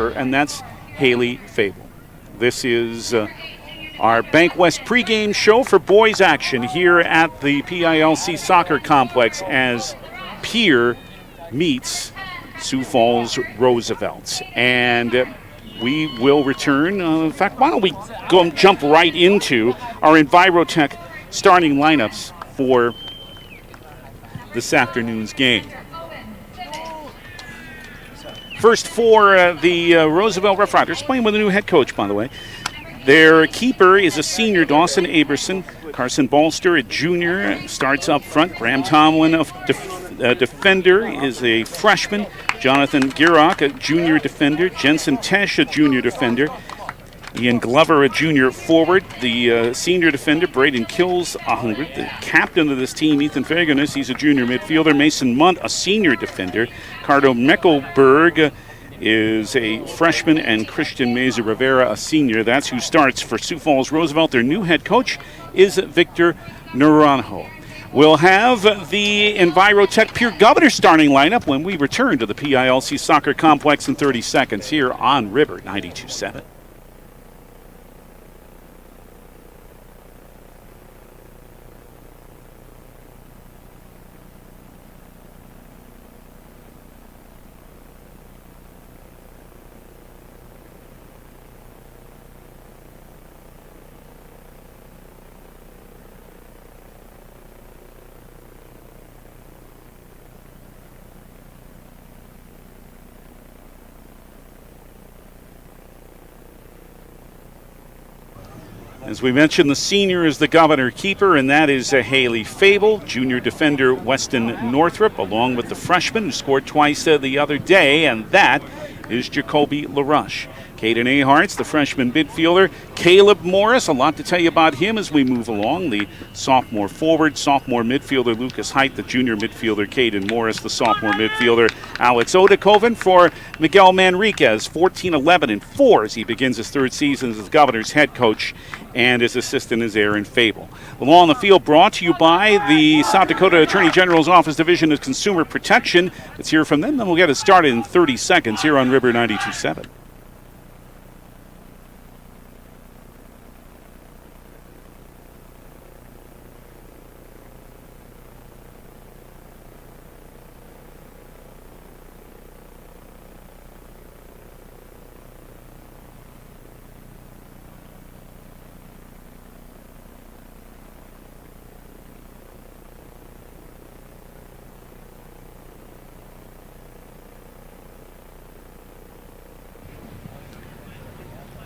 keeper, and that's Haley Fable. This is our Bank West pregame show for boys action here at the PILC Soccer Complex as Pierre meets Sioux Falls Roosevelt. And we will return. In fact, why don't we go and jump right into our Envirotech starting lineups for this afternoon's game. First for the Roosevelt Rough Riders, playing with a new head coach, by the way. Their keeper is a senior, Dawson Aberson. Carson Balster, a junior, starts up front. Graham Tomlin, a defender, is a freshman. Jonathan Girock, a junior defender. Jensen Tesh, a junior defender. Ian Glover, a junior forward. The senior defender, Braden Kills, 100. The captain of this team, Ethan Faganus, he's a junior midfielder. Mason Munt, a senior defender. Cardo Meckelberg is a freshman, and Christian Meza Rivera, a senior. That's who starts for Sioux Falls Roosevelt. Their new head coach is Victor Naranjo. We'll have the Envirotech Pierre Governors starting lineup when we return to the PILC Soccer Complex in 30 seconds here on River 92.7. As we mentioned, the senior is the Governor keeper, and that is Haley Fable, junior defender Weston Northrup, along with the freshman who scored twice the other day, and that is Jacoby LaRush. Caden Ahart's the freshman midfielder. Caleb Morris, a lot to tell you about him as we move along. The sophomore forward, sophomore midfielder Lucas Height, the junior midfielder Caden Morris, the sophomore midfielder Alex Odekoven. For Miguel Manriquez, 14-11-4 as he begins his third season as the Governor's head coach, and his assistant is Aaron Fable. The Law on the Field brought to you by the South Dakota Attorney General's Office Division of Consumer Protection. Let's hear from them, then we'll get it started in 30 seconds here on River 92.7.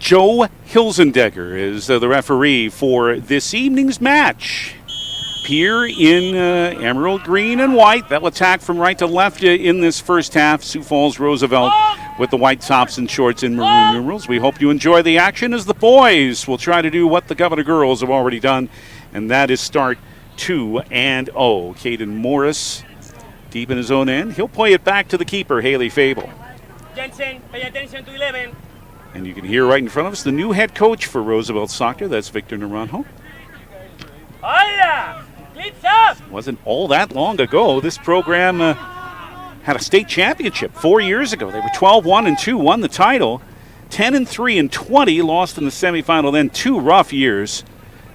Joe Hilzendegger is the referee for this evening's match. Pierre in emerald green and white. They'll attack from right to left in this first half. Sioux Falls Roosevelt with the white tops and shorts in maroon numerals. We hope you enjoy the action as the boys will try to do what the Governor girls have already done, and that is start 2-0. Caden Morris deep in his own end. He'll play it back to the keeper, Haley Fable. Jensen, pay attention to 11. And you can hear right in front of us the new head coach for Roosevelt Soccer. That's Victor Naranjo. Hola! Clips up! Wasn't all that long ago. This program had a state championship 4 years ago. They were 12-1-2, won the title. 10-3-20, lost in the semifinal. Then 2 rough years.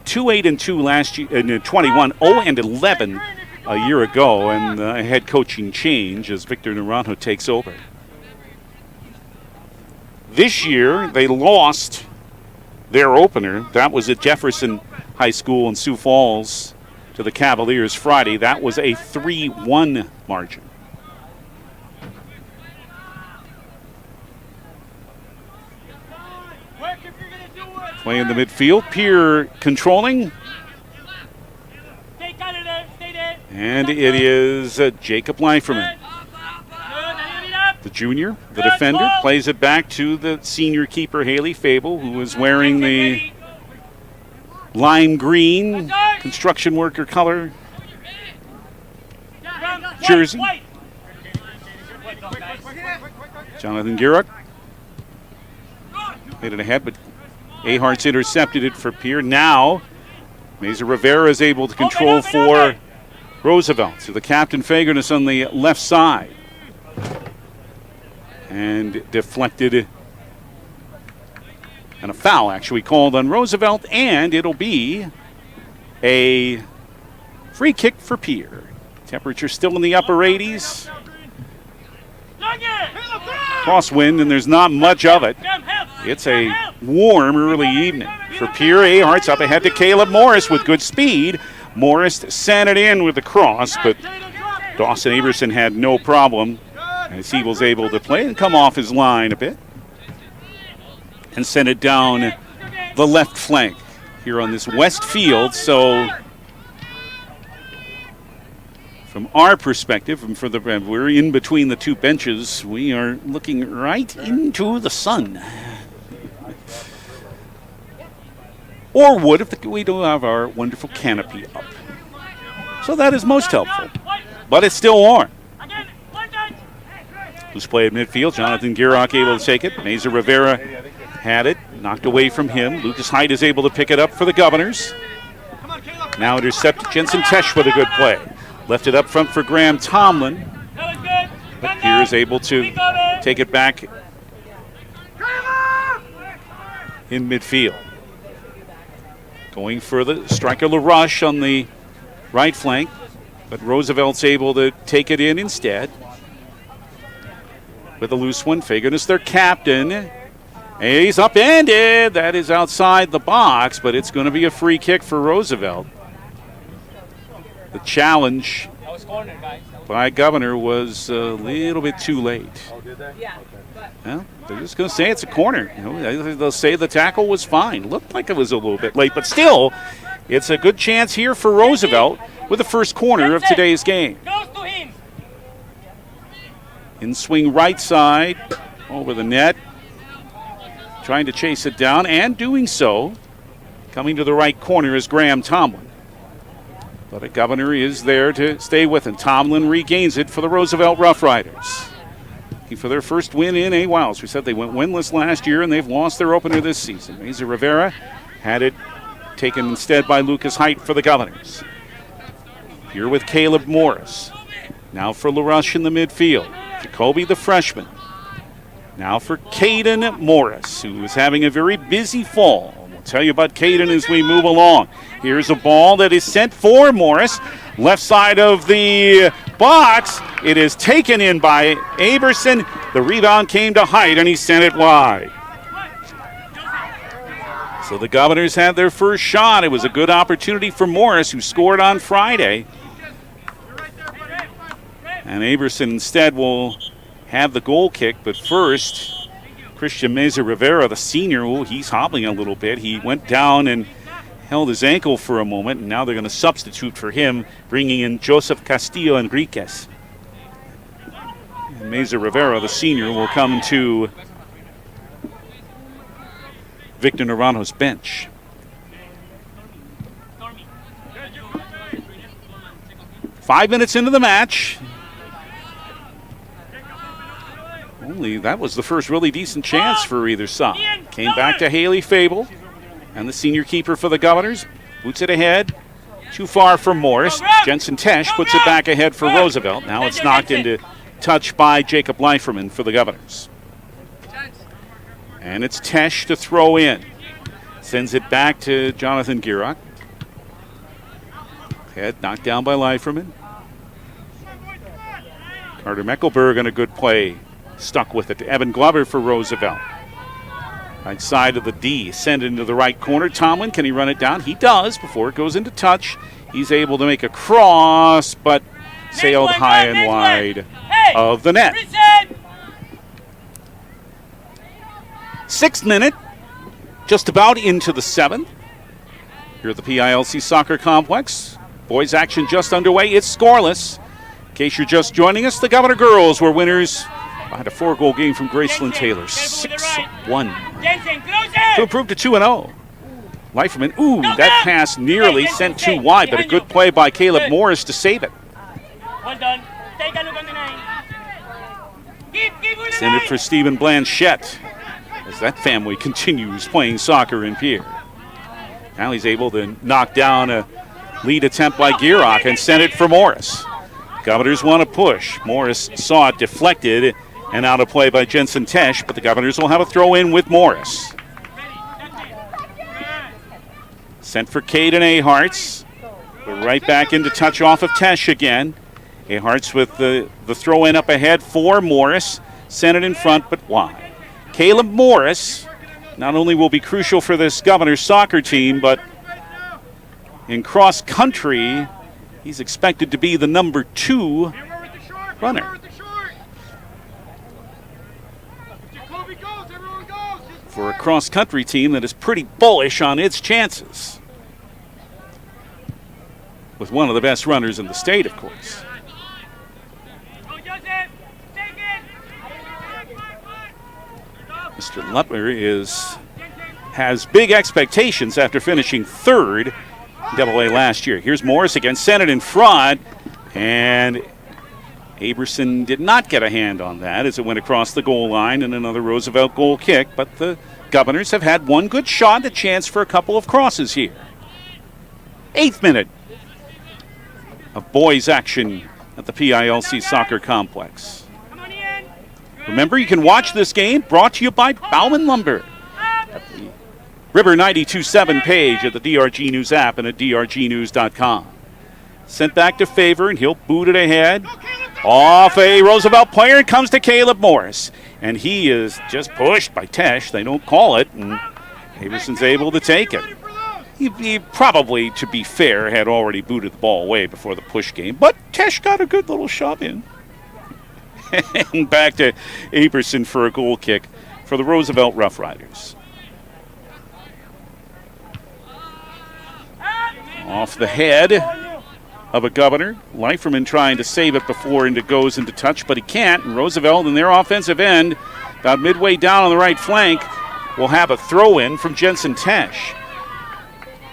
2-8-2 last year, 21, 0-11 a year ago, and a head coaching change as Victor Naranjo takes over. This year, they lost their opener. That was at Jefferson High School in Sioux Falls to the Cavaliers Friday. That was a 3-1 margin. Play in the midfield. Pierre controlling. And it is Jacob Leiferman. The junior, the defender, plays it back to the senior keeper, Haley Fable, who is wearing the lime green construction worker color jersey. Jonathan Girock made it ahead, but Ahart's intercepted it for Pierre. Now, Meza Rivera is able to control for Roosevelt. So the captain, Fagernes, on the left side. And deflected And a foul actually called on Roosevelt, and it'll be a free kick for Pierre. Temperature still in the upper 80s. Crosswind, and there's not much of it. It's a warm early evening. For Pierre, Ahart's up ahead to Caleb Morris with good speed. Morris sent it in with the cross, but Dawson Aberson had no problem as he was able to play and come off his line a bit and send it down the left flank here on this west field. So from our perspective, and we're in between the two benches, we are looking right into the sun. Or would if we don't have our wonderful canopy up. So that is most helpful. But it's still warm. Who's played midfield? Jonathan Gierach able to take it. Meza Rivera had it, knocked away from him. Lucas Height is able to pick it up for the Governors. Now intercepted. Jensen Tesh with a good play. Left it up front for Graham Tomlin. But Pierre is able to take it back in midfield. Going for the striker LaRush on the right flank. But Roosevelt's able to take it in instead. With a loose one, Fagan is their captain. He's upended. That is outside the box, but it's going to be a free kick for Roosevelt. The challenge by Governor was a little bit too late. Well, they're just going to say it's a corner. You know, they'll say the tackle was fine. Looked like it was a little bit late, but still, it's a good chance here for Roosevelt with the first corner of today's game. In swing right side, over the net, trying to chase it down, and doing so. Coming to the right corner is Graham Tomlin. But a Governor is there to stay with him. Tomlin regains it for the Roosevelt Rough Riders. Looking for their first win in a while. As we said, they went winless last year, and they've lost their opener this season. Meza Rivera had it taken instead by Lucas Height for the Governors. Here with Caleb Morris. Now for LaRush in the midfield. Jacoby, the freshman. Now for Caden Morris, who is having a very busy fall. We'll tell you about Caden as we move along. Here's a ball that is sent for Morris. Left side of the box. It is taken in by Aberson. The rebound came to Height, and he sent it wide. So the Governors had their first shot. It was a good opportunity for Morris, who scored on Friday. And Aberson instead will have the goal kick, but first, Christian Meza Rivera, the senior, he's hobbling a little bit. He went down and held his ankle for a moment, and now they're going to substitute for him, bringing in Joseph Castillo Enriquez. And Meza Rivera, the senior, will come to Victor Naranjo's bench. Five minutes into the match. Only that was the first really decent chance for either side. Came back to Haley Fable, and the senior keeper for the Governors boots it ahead. Too far for Morris. Jensen Tesh puts it back ahead for Roosevelt. Now it's knocked into touch by Jacob Leiferman for the Governors. And it's Tesh to throw in. Sends it back to Jonathan Gierach. Head knocked down by Leiferman. Carter Meckelberg on a good play. Stuck with it to Evan Glover for Roosevelt. Right side of the D. Send it into the right corner. Tomlin, can he run it down? He does before it goes into touch. He's able to make a cross, but sailed high and wide of the net. 6th minute, just about into the 7th. Here at the PILC Soccer Complex. Boys action just underway. It's scoreless. In case you're just joining us, the Governor girls were winners behind a 4-goal game from Graceland Taylor. 6-1. To improve to 2-0. Leiferman, that pass nearly sent too wide, but a good play by Caleb Morris to save it. Well done. Take a look on the 9. Send it for Stephen Blanchette as that family continues playing soccer in Pierre. Now he's able to knock down a lead attempt by Gierach and send it for Morris. Governors want to push. Morris saw it deflected and out of play by Jensen Tesh, but the Governors will have a throw in with Morris. Sent for Caden Aharts. We're right back into touch off of Tesh again. Aharts with the throw in up ahead for Morris. Sent it in front, but wide. Caleb Morris not only will be crucial for this Governors soccer team, but in cross country, he's expected to be the number 2 runner. For a cross country team that is pretty bullish on its chances. With one of the best runners in the state, of course. Mr. Lutler has big expectations after finishing 3rd in AA last year. Here's Morris again, sent it in front, and Aberson did not get a hand on that as it went across the goal line and another Roosevelt goal kick, but the Governors have had one good shot, a chance for a couple of crosses here. 8th minute of boys action at the PILC Soccer Complex. Remember, you can watch this game brought to you by Bauman Lumber at the River 92.7 page of the DRG News app and at drgnews.com. Sent back to Favor, and he'll boot it ahead. Off a Roosevelt player, it comes to Caleb Morris. And he is just pushed by Tesh. They don't call it, and Averson's able to take it. He probably, to be fair, had already booted the ball away before the push game, but Tesh got a good little shove in. And back to Aberson for a goal kick for the Roosevelt Rough Riders. Off the head of a Governor. Leiferman trying to save it before it goes into touch, but he can't. And Roosevelt in their offensive end, about midway down on the right flank, will have a throw-in from Jensen Tesh.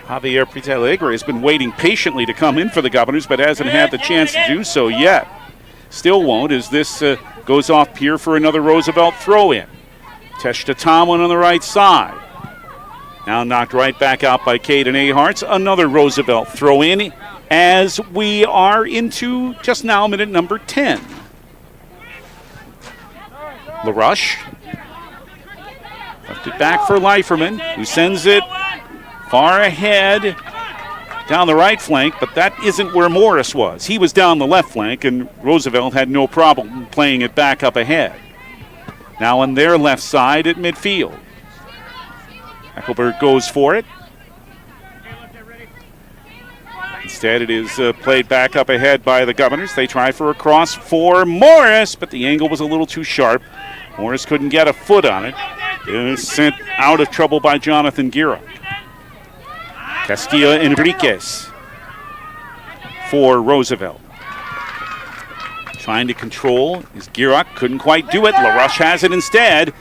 Javier Pritelegre has been waiting patiently to come in for the Governors, but hasn't had the chance to do so yet. Still won't, as this goes off Pierre for another Roosevelt throw-in. Tesh to Tomlin on the right side. Now knocked right back out by Caden Aharts. Another Roosevelt throw-in as we are into just now minute number 10. LaRush left it back for Leiferman, who sends it far ahead down the right flank, but that isn't where Morris was. He was down the left flank, and Roosevelt had no problem playing it back up ahead. Now on their left side at midfield. Eckelberg goes for it. Instead, it is played back up ahead by the Governors. They try for a cross for Morris, but the angle was a little too sharp. Morris couldn't get a foot on it. It was sent out of trouble by Jonathan Gira. Castilla Enriquez for Roosevelt. Trying to control is Girock. Couldn't quite do it. LaRush has it instead,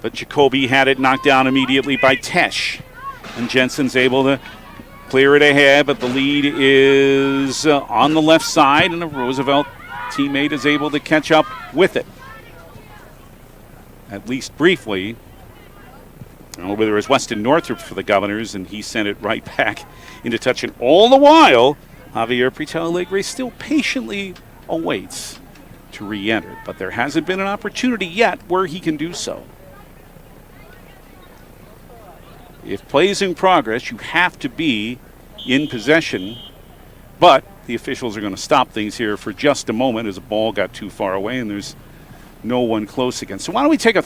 but Jacoby had it knocked down immediately by Tesh. And Jensen's able to clear it ahead, but the lead is on the left side, and a Roosevelt teammate is able to catch up with it. At least briefly. Over there is Weston Northrup for the Governors, and he sent it right back into touch. And all the while, Javier Pritelegre still patiently awaits to re-enter. But there hasn't been an opportunity yet where he can do so. If play is in progress, you have to be in possession. But the officials are going to stop things here for just a moment as the ball got too far away and there's no one close again. So why don't we take a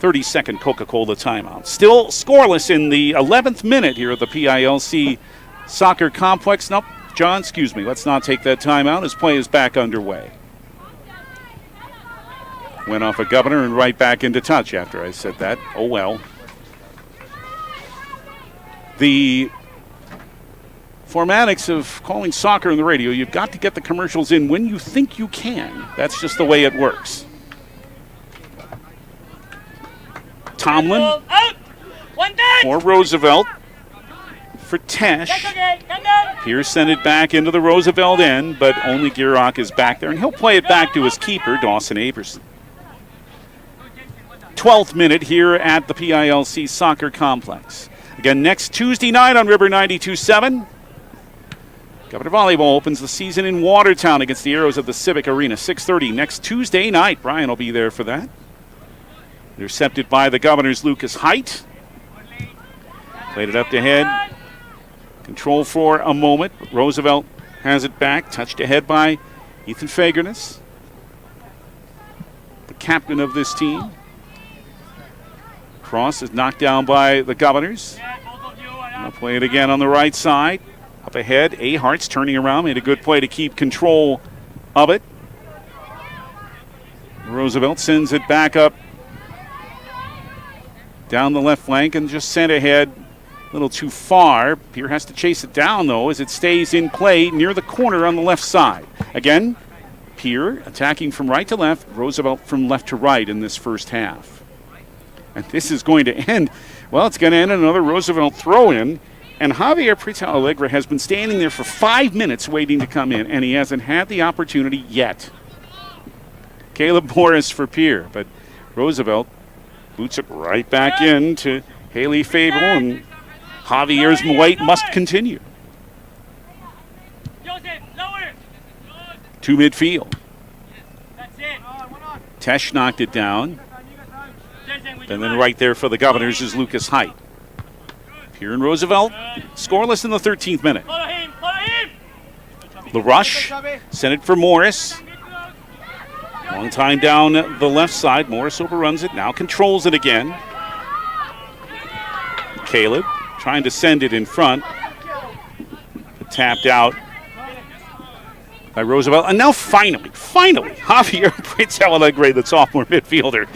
30-second Coca-Cola timeout. Still scoreless in the 11th minute here at the PILC Soccer Complex. Nope, John, excuse me. Let's not take that timeout as play is back underway. Went off a Governor and right back into touch after I said that. Oh, well. The formatics of calling soccer on the radio, you've got to get the commercials in when you think you can. That's just the way it works. Tomlin for Roosevelt for Tesh. Pierce sent it back into the Roosevelt end, but only Girock is back there, and he'll play it back to his keeper, Dawson Aberson. 12th minute here at the PILC Soccer Complex. Again, next Tuesday night on River 92.7. Governor Volleyball opens the season in Watertown against the Arrows of the Civic Arena. 6:30 next Tuesday night. Brian will be there for that. Intercepted by the Governors' Lucas Height. Played it up to head. Control for a moment. Roosevelt has it back. Touched ahead by Ethan Fagernes, the captain of this team. Cross is knocked down by the Governors. They'll play it again on the right side. Up ahead, Ahart's turning around. Made a good play to keep control of it. Roosevelt sends it back up down the left flank and just sent ahead a little too far. Pierre has to chase it down, though, as it stays in play near the corner on the left side. Again, Pierre attacking from right to left, Roosevelt from left to right in this first half. And this is going to end, well, it's going to end in another Roosevelt throw-in. And Javier Prieto Alegre has been standing there for 5 minutes waiting to come in, and he hasn't had the opportunity yet. Caleb Morris for Pierre, but Roosevelt boots it right back in to Haley Fable, and Javier's wait must continue. To midfield. Tesh knocked it down. And then right there for the Governors is Lucas Height. Pierre and Roosevelt scoreless in the 13th minute. LaRush sent it for Morris. Long time down the left side. Morris overruns it, now controls it again. Caleb trying to send it in front. Tapped out by Roosevelt. And now finally, Javier Prieto Alegre, the sophomore midfielder,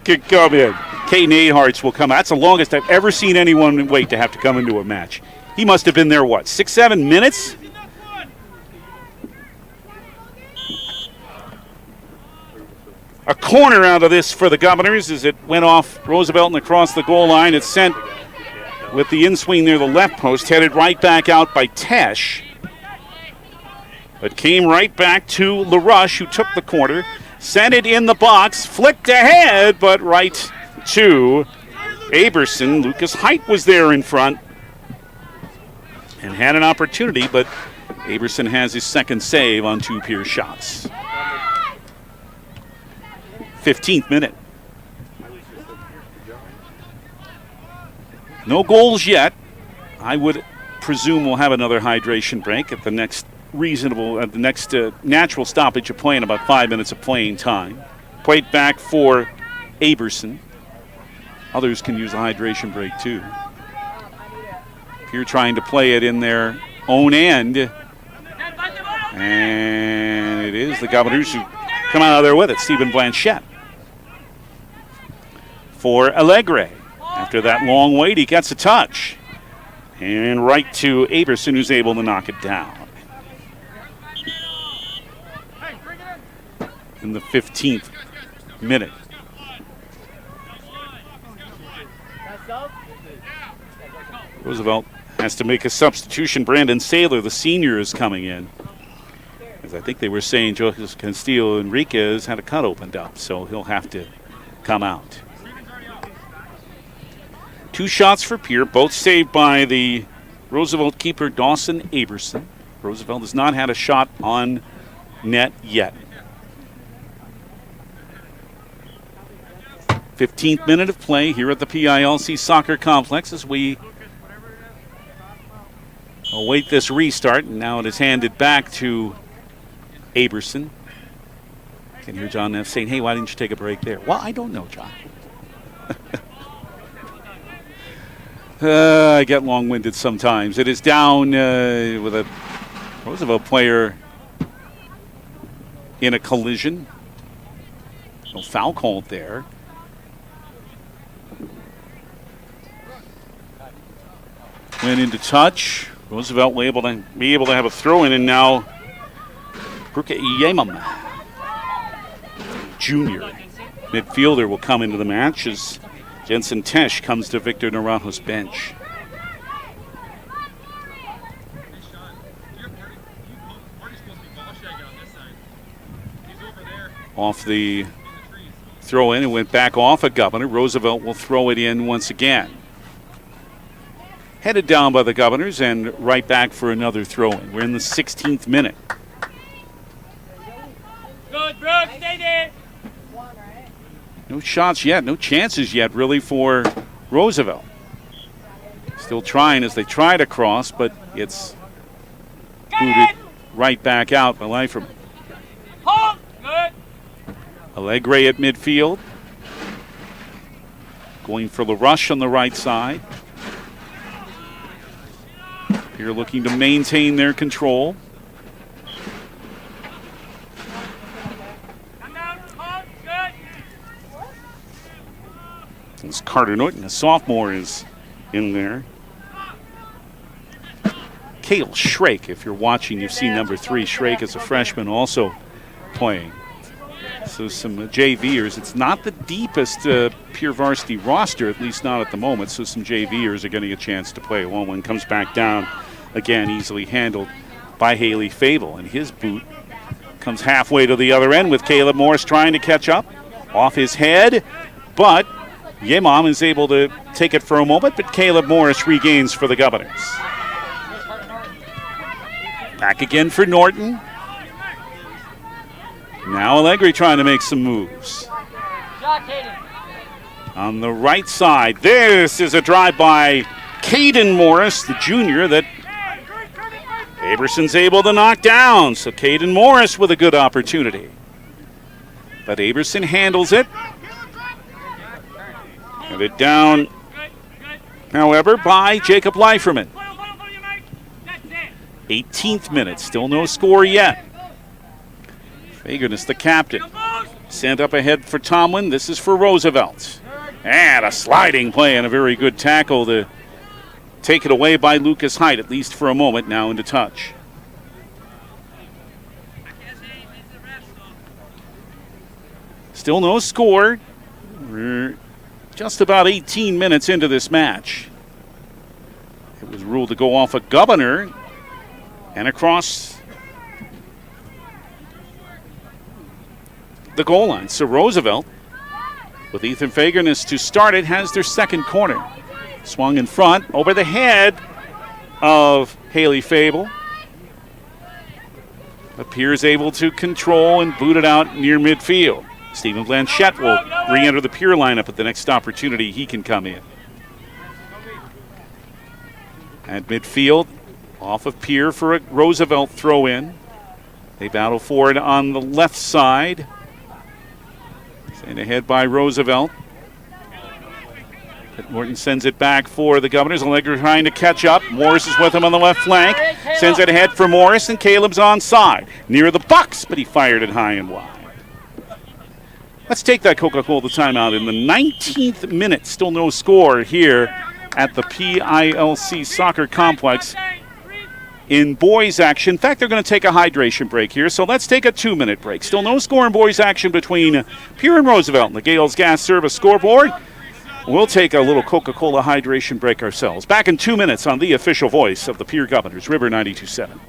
can come in. Caden Aharts will come. That's the longest I've ever seen anyone wait to have to come into a match. He must have been there, 6-7 minutes? A corner out of this for the Governors as it went off Roosevelt and across the goal line. It's sent with the in-swing near the left post, headed right back out by Tesh. But came right back to LaRush, who took the corner, sent it in the box, flicked ahead, but right to Aberson. Lucas Height was there in front and had an opportunity, but Aberson has his second save on 2 Pierce shots. 15th minute. No goals yet. I would presume we'll have another hydration break at the next natural stoppage of play in about 5 minutes of playing time. Played back for Aberson. Others can use a hydration break too. Pierre trying to play it in their own end. And it is the Governors who come out of there with it. Stephen Blanchette for Alegre. After that long wait, he gets a touch. And right to Aberson, who's able to knock it down. In the 15th minute. Roosevelt has to make a substitution. Brandon Saylor, the senior, is coming in. As I think they were saying, Joseph Castillo Enriquez had a cut opened up, so he'll have to come out. 2 shots for Pierre, both saved by the Roosevelt keeper, Dawson Aberson. Roosevelt has not had a shot on net yet. 15th minute of play here at the PILC Soccer Complex as we await this restart, and now it is handed back to Aberson. You can hear John Neff saying, hey, why didn't you take a break there? Well, I don't know, John. I get long-winded sometimes. It is down with a Roosevelt player in a collision. No foul called there. Went into touch. Roosevelt will be able to have a throw-in, and now Brooke Yemam, junior midfielder, will come into the match as Jensen Tesh comes to Victor Naranjo's bench. Off the throw-in, it went back off a Governor. Roosevelt will throw it in once again. Headed down by the Governors and right back for another throw-in. We're in the 16th minute. Good, Brooke, stay there. No shots yet, no chances yet really for Roosevelt. Still trying as they try to cross, but it's booted right back out by Leiferman. Hold. Good. Allegre at midfield. Going for LaRush on the right side. Here looking to maintain their control. Come down. Hold. Good. As Carter Norton, a sophomore, is in there. Cale Schrake, if you're watching, you've seen number 3. Schrake as a freshman also playing. So some JVers. It's not the deepest pure varsity roster, at least not at the moment, so some JVers are getting a chance to play. One comes back down, again, easily handled by Haley Fable, and his boot comes halfway to the other end with Caleb Morris trying to catch up. Off his head, but Yemom is able to take it for a moment, but Caleb Morris regains for the Governors. Back again for Norton. Now Allegre trying to make some moves. On the right side, this is a drive by Caden Morris, the junior, that Aberson's able to knock down. So Caden Morris with a good opportunity. But Aberson handles it. And it down, however, by Jacob Leiferman. 18th minute, still no score yet. Fagernes, the captain, sent up ahead for Tomlin. This is for Roosevelt. And a sliding play and a very good tackle to take it away by Lucas Height, at least for a moment, now into touch. Still no score. We're just about 18 minutes into this match. It was ruled to go off a Governor and across the goal line. So Roosevelt, with Ethan Fagernes to start it, has their second corner. Swung in front over the head of Haley Fable. Appears able to control and boot it out near midfield. Stephen Blanchette will re-enter the Pierre lineup at the next opportunity he can come in. At midfield, off of Pierre for a Roosevelt throw in. They battle for it on the left side. Sent ahead by Roosevelt. But Morton sends it back for the Governors. Allegre trying to catch up. Morris is with him on the left flank. Sends it ahead for Morris, and Caleb's onside. Near the box, but he fired it high and wide. Let's take that Coca-Cola timeout in the 19th minute. Still no score here at the PILC Soccer Complex in boys action. In fact, they're going to take a hydration break here, so let's take a 2-minute break. Still no score in boys action between Pierre and Roosevelt and the Gales Gas Service scoreboard. We'll take a little Coca-Cola hydration break ourselves. Back in 2 minutes on the official voice of the Pierre Governors, River 92.7.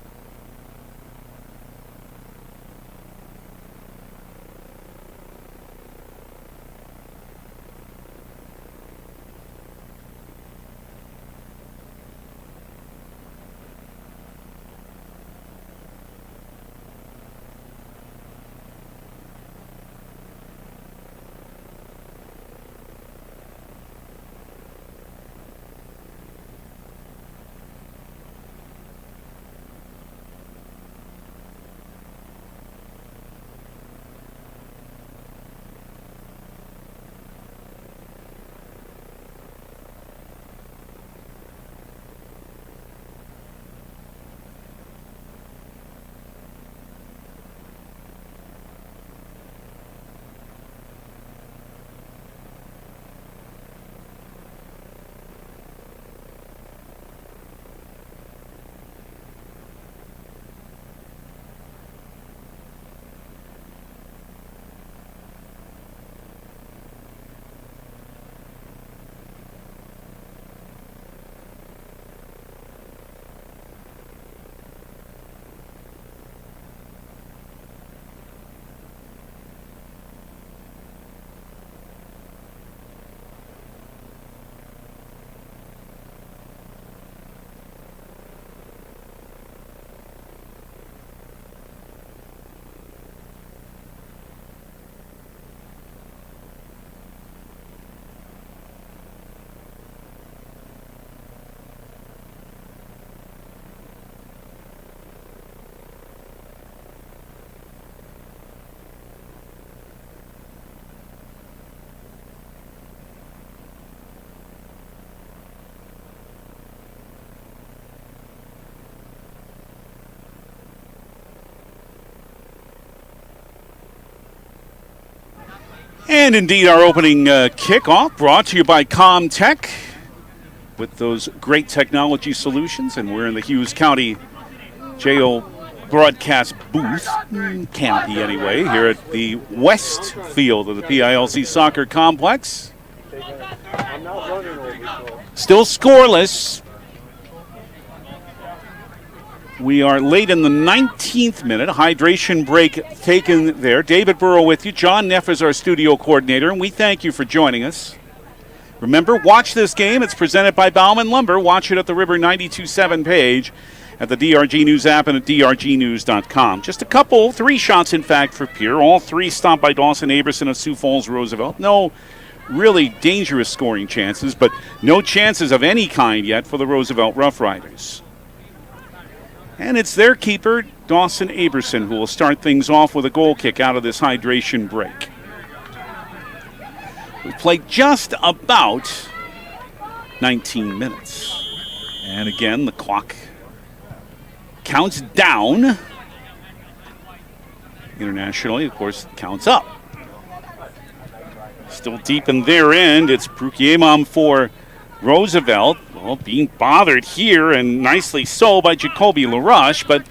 And indeed, our opening kickoff brought to you by Comtech with those great technology solutions. And we're in the Hughes County JO broadcast booth, canopy anyway, here at the west field of the PILC Soccer Complex. Still scoreless. We are late in the 19th minute. A hydration break taken there. David Burrow with you. John Neff is our studio coordinator, and we thank you for joining us. Remember, watch this game. It's presented by Bauman Lumber. Watch it at the River 92.7 page at the DRG News app and at drgnews.com. Just a couple, 3 shots in fact for Pierre. All 3 stopped by Dawson Aberson of Sioux Falls Roosevelt. No really dangerous scoring chances, but no chances of any kind yet for the Roosevelt Rough Riders. And it's their keeper, Dawson Aberson, who will start things off with a goal kick out of this hydration break. We've played just about 19 minutes. And again, the clock counts down. Internationally, of course, counts up. Still deep in their end. It's Pregame for Roosevelt. Well, being bothered here, and nicely so, by Jacoby LaRush, but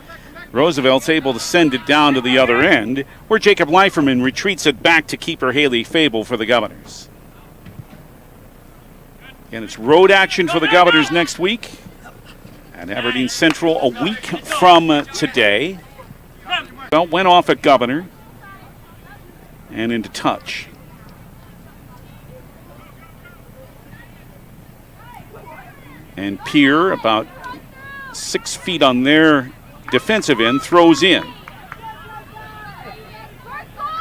Roosevelt's able to send it down to the other end, where Jacob Leiferman retreats it back to keeper Haley Fable for the Governors. And it's road action for the Governors next week at Aberdeen Central a week from today. Well, went off at Governor and into touch. And Pierre, about 6 feet on their defensive end, throws in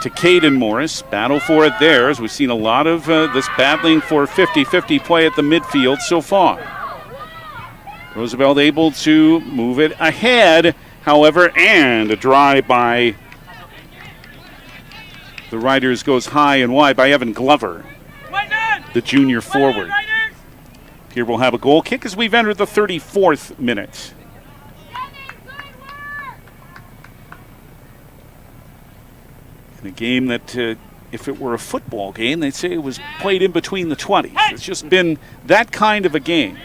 to Caden Morris. Battle for it there, as we've seen a lot of this battling for 50-50 play at the midfield so far. Roosevelt able to move it ahead, however, and a drive by the Riders goes high and wide by Evan Glover, the junior forward. Here we'll have a goal kick as we've entered the 34th minute. In a game that, if it were a football game, they'd say it was played in between the 20s. It's just been that kind of a game.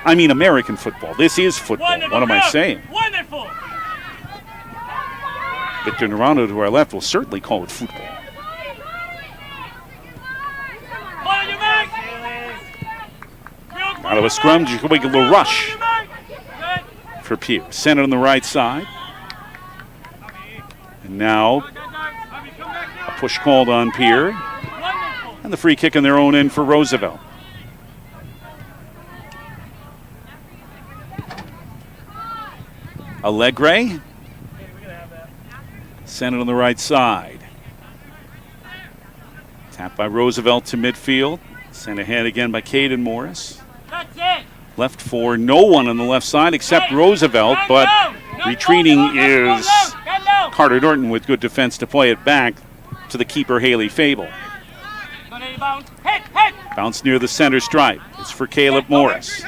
I mean, American football. This is football. What am I saying? Wonderful. Victor Narano to our left will certainly call it football. Out of a scrum, Jacoby LaRush for Pierre. Sent it on the right side. And now a push called on Pierre. And the free kick in their own end for Roosevelt. Allegre. Sent it on the right side. Tapped by Roosevelt to midfield. Sent ahead again by Caden Morris. Left for no one on the left side except Roosevelt, but retreating is Carter Norton with good defense to play it back to the keeper Haley Fable. Bounce near the center stripe. It's for Caleb Morris.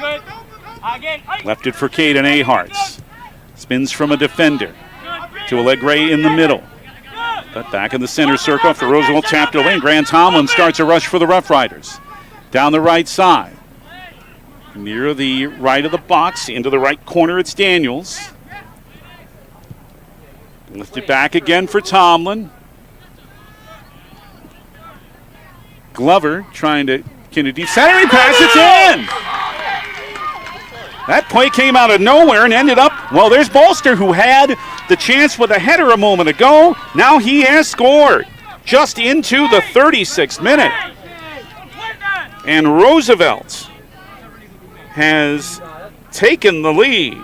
Left it for Caden Aharts. Spins from a defender to Allegre in the middle. But back in the center circle after Roosevelt tapped away. Grant Tomlin starts a rush for the Rough Riders. Down the right side. Near the right of the box, into the right corner, it's Daniels. Lifted back again for Tomlin. Glover trying to get a deep centering pass. It's in! That play came out of nowhere and ended up, well, there's Bolster, who had the chance with a header a moment ago. Now he has scored just into the 36th minute. And Roosevelt has taken the lead.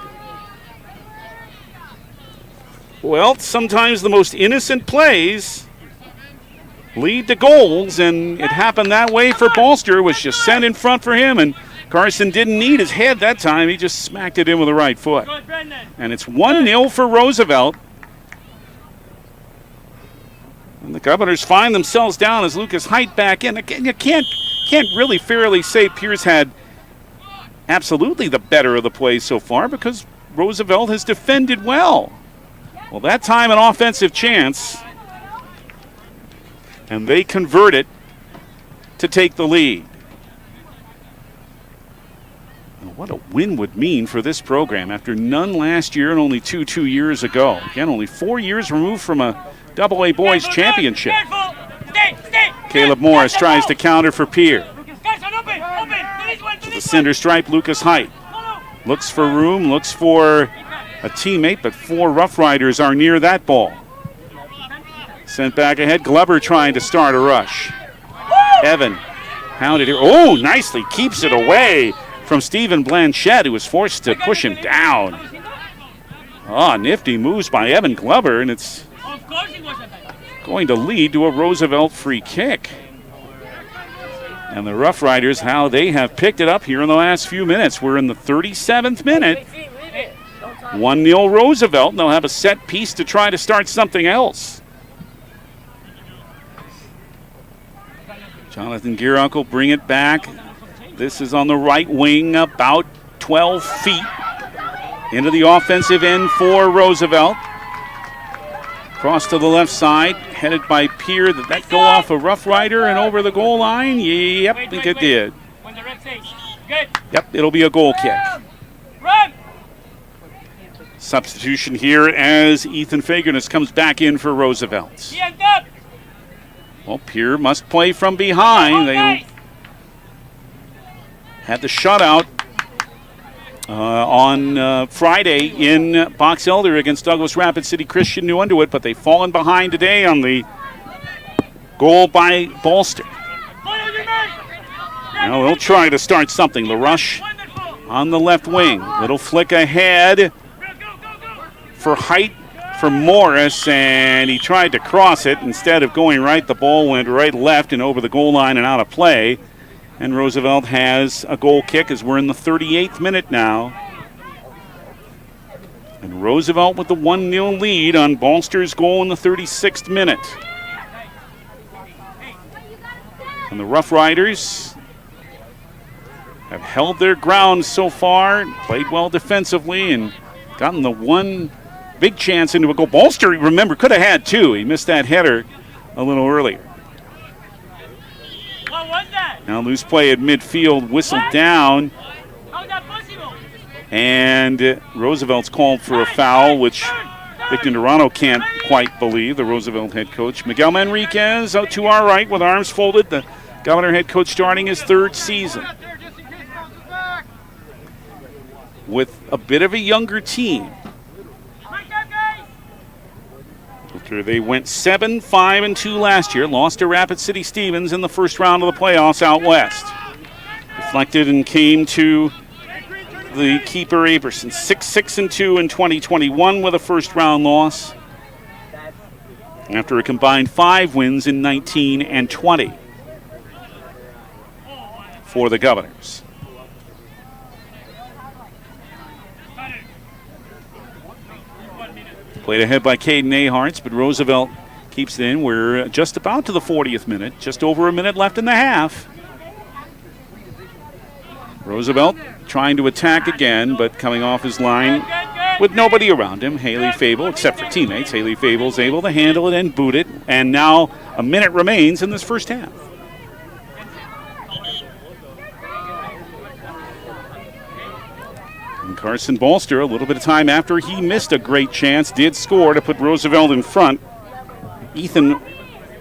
Well, sometimes the most innocent plays lead to goals, and it happened that way for Bolster. It was just sent in front for him, and Carson didn't need his head that time. He just smacked it in with the right foot. And it's 1-0 for Roosevelt. And the Governors find themselves down as Lucas Height back in. Again, you can't really fairly say Pierce had absolutely the better of the play so far, because Roosevelt has defended well. Well, that time an offensive chance, and they convert it to take the lead. What a win would mean for this program after none last year and only two years ago. Again, only 4 years removed from a AA boys championship. Caleb Morris tries to counter for Pierre. To the center stripe, Lucas Height looks for room, looks for a teammate, but 4 Rough Riders are near that ball. Sent back ahead, Glover trying to start a rush. Evan hounded here. Oh, nicely keeps it away from Stephen Blanchette, who was forced to push him down. Oh, nifty moves by Evan Glover, and it's going to lead to a Roosevelt free kick. And the Rough Riders, how they have picked it up here in the last few minutes. We're in the 37th minute. 1-0 Roosevelt, and they'll have a set piece to try to start something else. Jonathan Gearuncle bring it back. This is on the right wing, about 12 feet into the offensive end for Roosevelt. Cross to the left side, headed by Pierre. Did that go off a Rough Rider and over the goal line? Yep, I think it did. Yep, it'll be a goal kick. Substitution here as Ethan Fagernes comes back in for Roosevelt. Well, Pierre must play from behind. They had the shutout on Friday in Box Elder against Douglas Rapid City Christian New Underwood, but they've fallen behind today on the goal by Bolster. Now they'll try to start something. LaRush on the left wing. Little flick ahead for Height for Morris, and he tried to cross it. Instead of going right, the ball went right left and over the goal line and out of play. And Roosevelt has a goal kick as we're in the 38th minute now. And Roosevelt with the 1-0 lead on Bolster's goal in the 36th minute. And the Rough Riders have held their ground so far, played well defensively, and gotten the one big chance into a goal. Bolster, remember, could have had 2. He missed that header a little earlier. Now loose play at midfield, whistled down. And Roosevelt's called for a foul, which Victor Durano can't quite believe, the Roosevelt head coach. Miguel Manriquez out to our right with arms folded. The Governor head coach starting his 3rd season. With a bit of a younger team. They went 7-5-2 last year, lost to Rapid City Stevens in the first round of the playoffs out west. Reflected and came to the keeper Aberson, 6-6-2 in 2021 with a first round loss after a combined 5 wins in 19 and 20 for the Governors. Played ahead by Caden Aharts, but Roosevelt keeps it in. We're just about to the 40th minute, just over a minute left in the half. Roosevelt trying to attack again, but coming off his line with nobody around him. Haley Fable, except for teammates. Haley Fable's able to handle it and boot it, and now a minute remains in this first half. And Carson Bolster, a little bit of time after he missed a great chance, did score to put Roosevelt in front. Ethan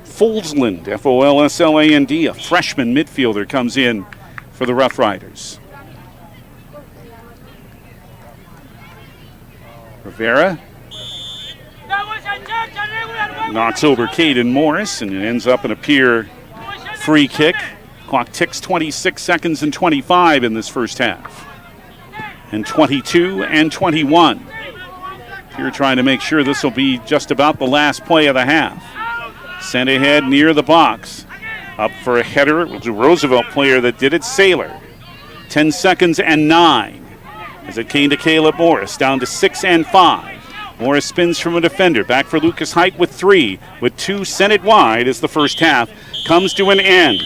Folsland, Folsland, a freshman midfielder, comes in for the Rough Riders. Rivera knocks over Caden Morris, and it ends up in a Pierre free kick. Clock ticks 26 seconds and 25 in this first half. And 22 and 21. Pierre trying to make sure this will be just about the last play of the half. Sent ahead near the box. Up for a header. It was a Roosevelt player that did it, Saylor. 10 seconds and 9 as it came to Caleb Morris, down to 6 and 5. Morris spins from a defender. Back for Lucas Height with 3. With 2 sent it wide as the first half comes to an end.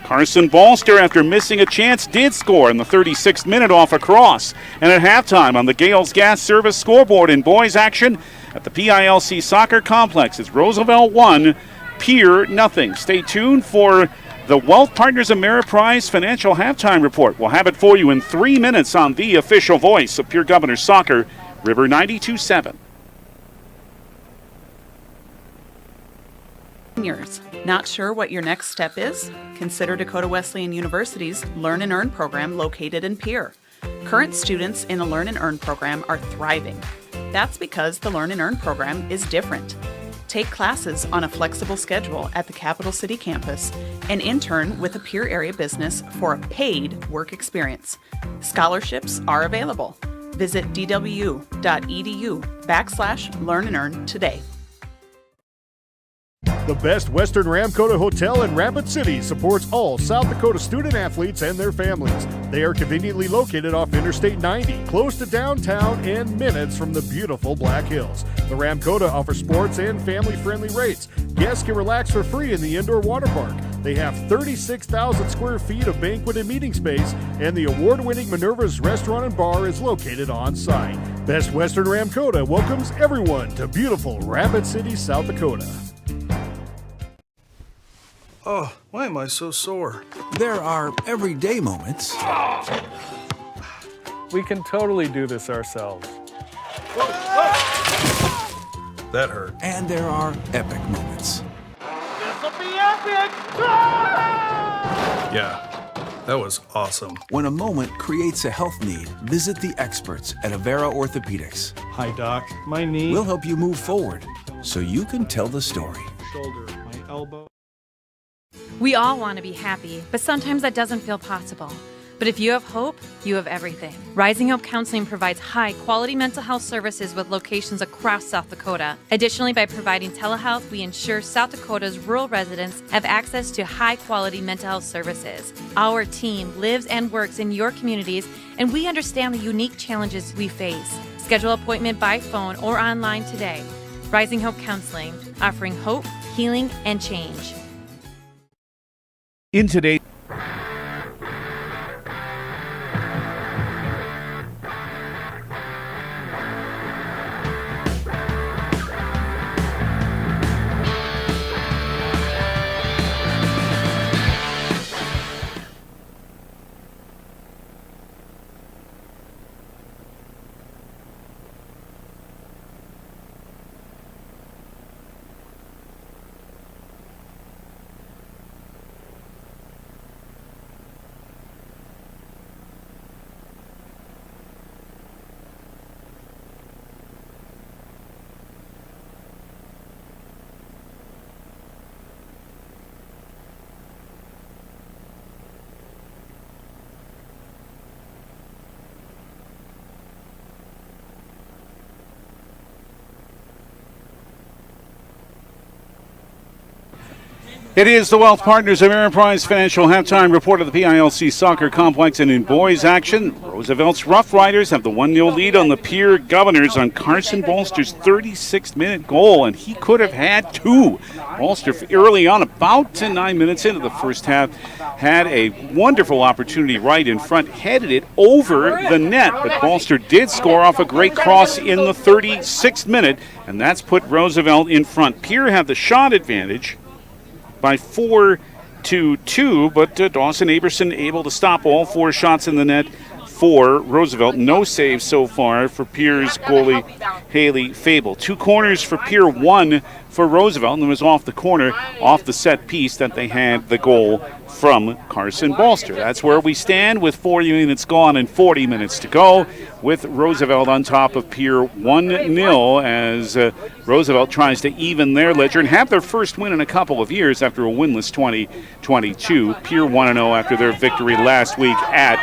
Carson Bolster, after missing a chance, did score in the 36th minute off a cross. And at halftime on the Gales Gas Service scoreboard in boys action at the PILC Soccer Complex, it's Roosevelt 1, Pierre nothing. Stay tuned for The Wealth Partners Ameriprise Financial Halftime Report. We'll have it for you in 3 minutes on the official voice of Pierre Governors Soccer, River 92.7. Not sure what your next step is? Consider Dakota Wesleyan University's Learn and Earn program located in Pierre. Current students in the Learn and Earn program are thriving. That's because the Learn and Earn program is different. Take classes on a flexible schedule at the Capital City campus and intern with a Pierre area business for a paid work experience. Scholarships are available. Visit dwu.edu/Learn and Earn today. The Best Western Ramkota Hotel in Rapid City supports all South Dakota student athletes and their families. They are conveniently located off Interstate 90, close to downtown and minutes from the beautiful Black Hills. The Ramkota offers sports and family-friendly rates. Guests can relax for free in the indoor water park. They have 36,000 square feet of banquet and meeting space, and the award-winning Minerva's Restaurant and Bar is located on site. Best Western Ramkota welcomes everyone to beautiful Rapid City, South Dakota. Oh, why am I so sore? There are everyday moments. We can totally do this ourselves. That hurt. And there are epic moments. This'll be epic! Yeah, that was awesome. When a moment creates a health need, visit the experts at Avera Orthopedics. Hi, Doc. My knee, We'll help you move forward so you can tell the story. shoulder, my elbow. We all want to be happy, but sometimes that doesn't feel possible. But if you have hope, you have everything. Rising Hope Counseling provides high-quality mental health services with locations across South Dakota. Additionally, by providing telehealth, we ensure South Dakota's rural residents have access to high-quality mental health services. Our team lives and works in your communities, and we understand the unique challenges we face. Schedule an appointment by phone or online today. Rising Hope Counseling, offering hope, healing, and change. In today's It is the Wealth Partners Ameriprise Financial Halftime Report of the PILC Soccer Complex, and in boys action, Roosevelt's Rough Riders have the 1-0 lead on the Pierre Governors on Carson Bolster's 36th-minute goal, and he could have had two. Bolster early on, about 9 minutes into the first half, had a wonderful opportunity right in front, headed it over the net, but Bolster did score off a great cross in the 36th minute, and that's put Roosevelt in front. Pierre had the shot advantage by 4-2, but Dawson Aberson able to stop all four shots in the net for Roosevelt. No saves so far for Pierre's goalie, Haley Fable. 2 corners for Pierre, 1 for Roosevelt, and it was off the corner, off the set piece, that they had the goal from Carson Bolster. That's where we stand with 40 minutes gone and 40 minutes to go, with Roosevelt on top of Pierre 1-0 as Roosevelt tries to even their ledger and have their first win in a couple of years after a winless 2022. Pierre 1-0 after their victory last week at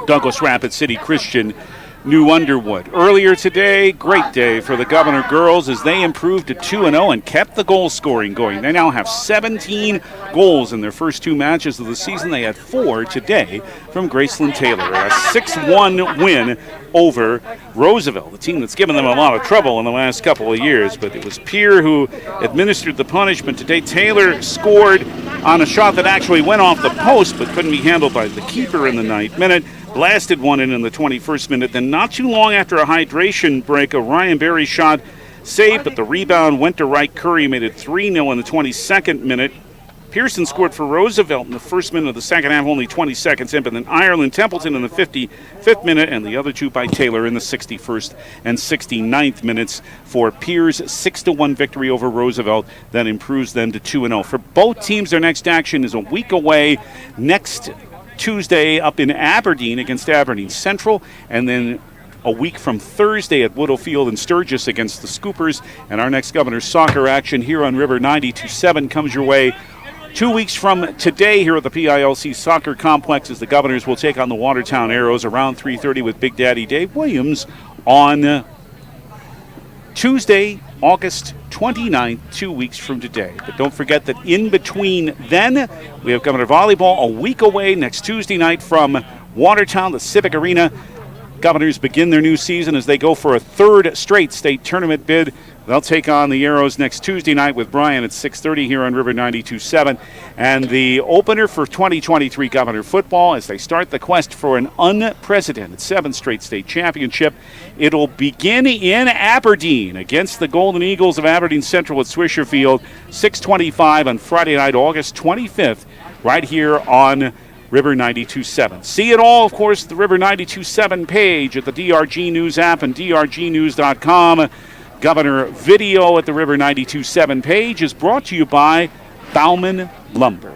Douglas Rapid City Christian New Underwood. Earlier today, great day for the Governor girls as they improved to 2-0 and kept the goal scoring going. They now have 17 goals in their first 2 matches of the season. They had 4 today from Graceland Taylor. A 6-1 win over Roosevelt, the team that's given them a lot of trouble in the last couple of years. But it was Pierre who administered the punishment today. Taylor scored on a shot that actually went off the post but couldn't be handled by the keeper in the 9th minute. Blasted one in the 21st minute. Then not too long after a hydration break, a Ryan Berry shot saved, but the rebound went to Wright Curry, made it 3-0 in the 22nd minute. Pearson scored for Roosevelt in the first minute of the second half, only 20 seconds in, but then Ireland, Templeton in the 55th minute, and the other two by Taylor in the 61st and 69th minutes for Pierre's 6-1 victory over Roosevelt. That improves them to 2-0. For both teams, their next action is a week away next Tuesday up in Aberdeen against Aberdeen Central, and then a week from Thursday at Woodall Field in Sturgis against the Scoopers. And our next Governors soccer action here on River 92.7 comes your way 2 weeks from today here at the PILC Soccer Complex as the Governors will take on the Watertown Arrows around 3:30 with Big Daddy Dave Williams on Tuesday, August 29th, 2 weeks from today. But don't forget that in between then, we have Governor Volleyball a week away next Tuesday night from Watertown, the Civic Arena. Governors begin their new season as they go for a third straight state tournament bid. They'll take on the Arrows next Tuesday night with Brian at 6:30 here on River 92.7. And the opener for 2023 Governor football as they start the quest for an unprecedented seventh straight state championship. It'll begin in Aberdeen against the Golden Eagles of Aberdeen Central at Swisher Field, 6:25 on Friday night, August 25th, right here on River 92.7. See it all, of course, the River 92.7 page at the DRG News app and drgnews.com. Governor video at the River 92.7 page is brought to you by Bauman Lumber.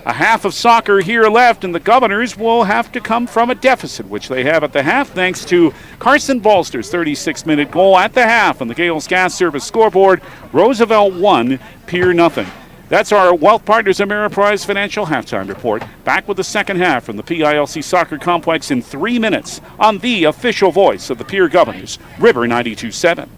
A half of soccer here left, and the Governors will have to come from a deficit, which they have at the half, thanks to Carson Balster's 36-minute goal at the half on the Gales Gas Service scoreboard. Roosevelt 1, Pierre 0. That's our Wealth Partners Ameriprise Financial Halftime Report. Back with the second half from the PILC Soccer Complex in 3 minutes on the official voice of the Pierre Governors, River 92.7.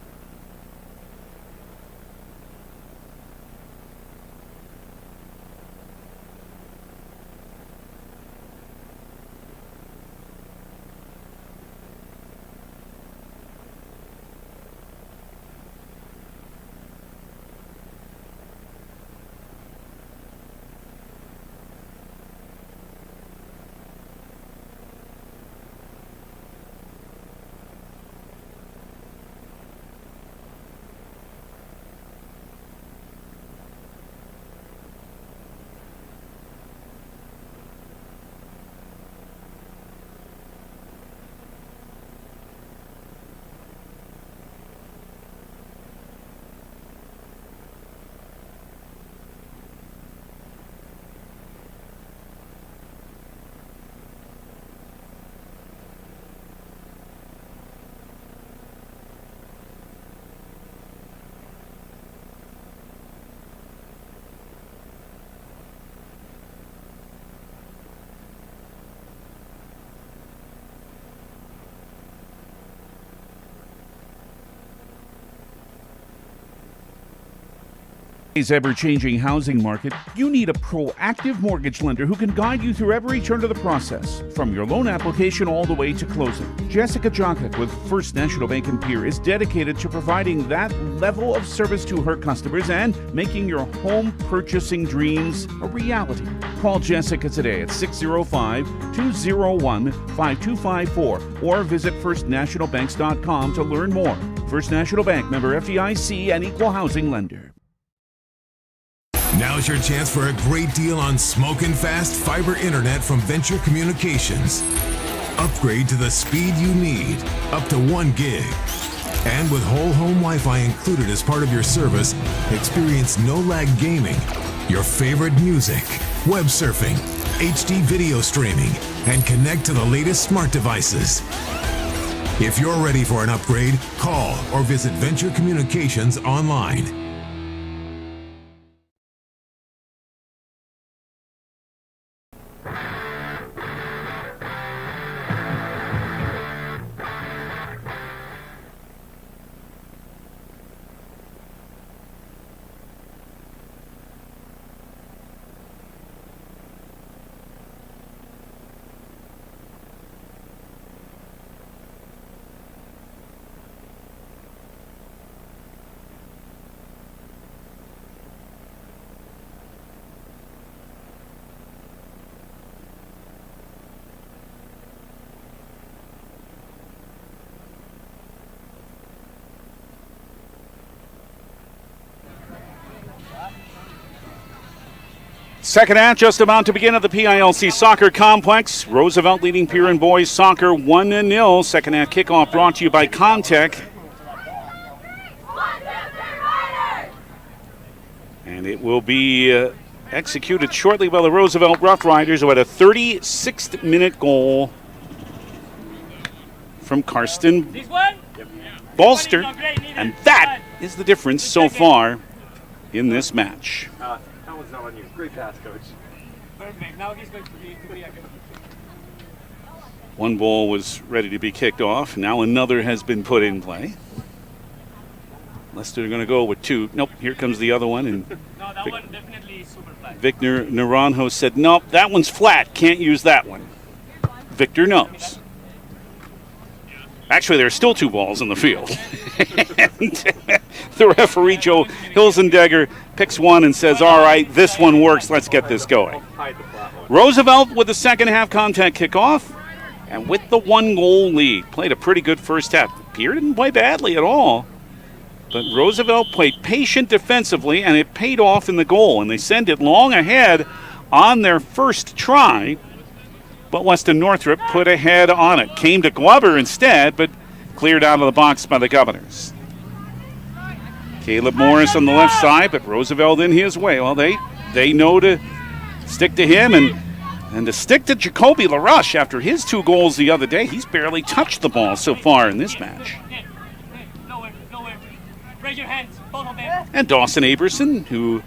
Today's ever-changing housing market, you need a proactive mortgage lender who can guide you through every turn of the process, from your loan application all the way to closing. Jessica Jonkak with First National Bank in Pierre is dedicated to providing that level of service to her customers and making your home purchasing dreams a reality. Call Jessica today at 605-201-5254 or visit firstnationalbanks.com to learn more. First National Bank, member FDIC, and equal housing lender. Now's your chance for a great deal on smoking fast fiber internet from Venture Communications. Upgrade to the speed you need, up to 1 gig. And with whole home Wi-Fi included as part of your service, experience no-lag gaming, your favorite music, web surfing, HD video streaming, and connect to the latest smart devices. If you're ready for an upgrade, call or visit Venture Communications online. Second half just about to begin at the PILC Soccer Complex. Roosevelt leading Pierre and boys soccer 1-0. Second half kickoff brought to you by Comtech. And it will be executed shortly by the Roosevelt Rough Riders, who had a 36th minute goal from Karsten Bolster. And that is the difference so far in this match. That one's not on you. Great pass, coach. Perfect. Now he's going to be a good. One ball was ready to be kicked off. Now another has been put in play. Unless they're going to go with two. Nope, here comes the other one. And No, that one definitely super flat. Victor Naranjo said, nope, that one's flat. Can't use that one. Victor knows. Actually, there are still two balls in the field. And the referee, Joe Hilzendegger, picks one and says, all right, this one works. Let's get this going. Roosevelt with the second half contact kickoff. And with the 1-goal lead, played a pretty good first half. Pierre didn't play badly at all. But Roosevelt played patient defensively, and it paid off in the goal. And they sent it long ahead on their first try. But Weston Northrop put a head on it. Came to Glover instead, but cleared out of the box by the Governors. Caleb Morris on the left side, but Roosevelt in his way. Well, they know to stick to him and to stick to Jacoby LaRush after his 2 goals the other day. He's barely touched the ball so far in this match. Raise your hands, both of them. And Dawson Aberson, who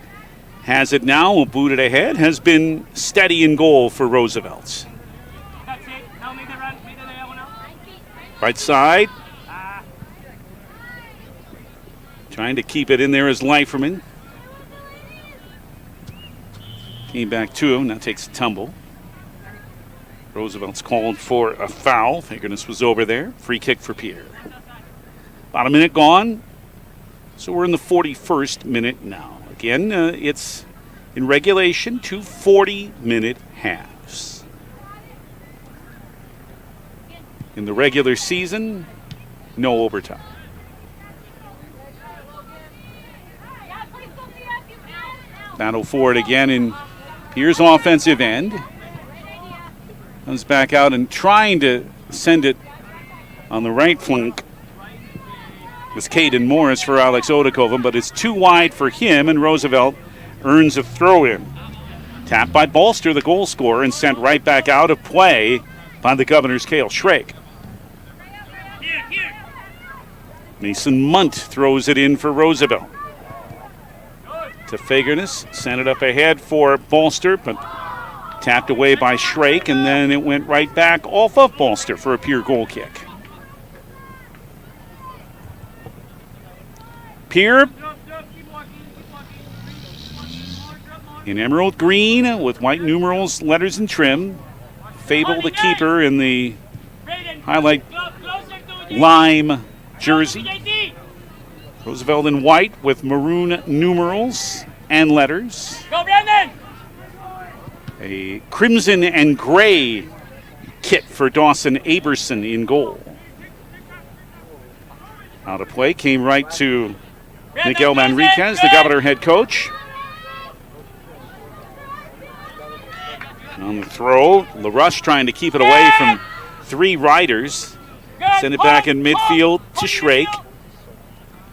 has it now, will boot it ahead, has been steady in goal for Roosevelt. That's it. Now make the run. Make the diagonal. Right side. Trying to keep it in there as Leiferman. Came back to him, now takes a tumble. Roosevelt's called for a foul. Fairness was over there. Free kick for Pierre. About a minute gone. So we're in the 41st minute now. Again, it's in regulation, 2 40-minute halves. In the regular season, no overtime. Battle for it again in Pierre's offensive end. Comes back out and trying to send it on the right flank. Was Caden Morris for Alex Odakoven, but it's too wide for him, and Roosevelt earns a throw-in. Tapped by Bolster, the goal scorer, and sent right back out of play by the Governors' Cale Schrake. Mason Munt throws it in for Roosevelt. To Fagernes, sent it up ahead for Bolster, but tapped away by Schrake, and then it went right back off of Bolster for a Pierre goal kick. Pierre in emerald green with white numerals, letters, and trim. Fable, the keeper, in the highlight lime jersey. Roosevelt in white with maroon numerals and letters. Go, Brandon! A crimson and gray kit for Dawson Aberson in goal. Out of play, came right to Miguel Manriquez, the Governor head coach. And on the throw, LaRush trying to keep it away from 3 riders. Send it back in midfield to Schrake.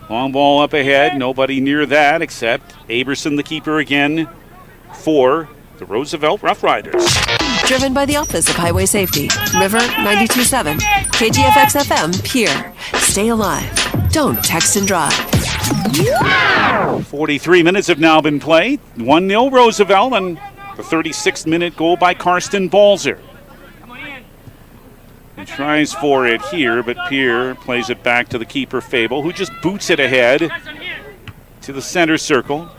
Long ball up ahead, nobody near that except Aberson, the keeper again for the Roosevelt Rough Riders. Driven by the Office of Highway Safety. River 92.7, KGFX FM, Pierre. Stay alive. Don't text and drive. 43 minutes have now been played. 1-0 Roosevelt, and the 36th minute goal by Karsten Balzer. He tries for it here, but Pierre plays it back to the keeper, Fable, who just boots it ahead to the center circle.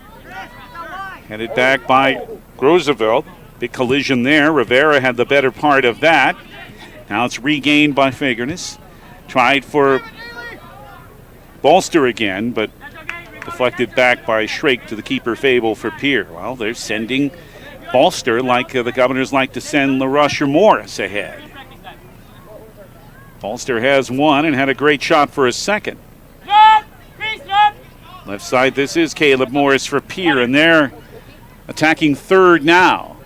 Headed back by Roosevelt. Big collision there. Rivera had the better part of that. Now it's regained by Fagernes. Tried for Bolster again, but deflected back by Schrake to the keeper, Fable, for Pierre. Well, they're sending Bolster like the Governors like to send LaRush or Morris ahead. Bolster has one and had a great shot for a second. Left side, this is Caleb Morris for Pierre, and there attacking third now.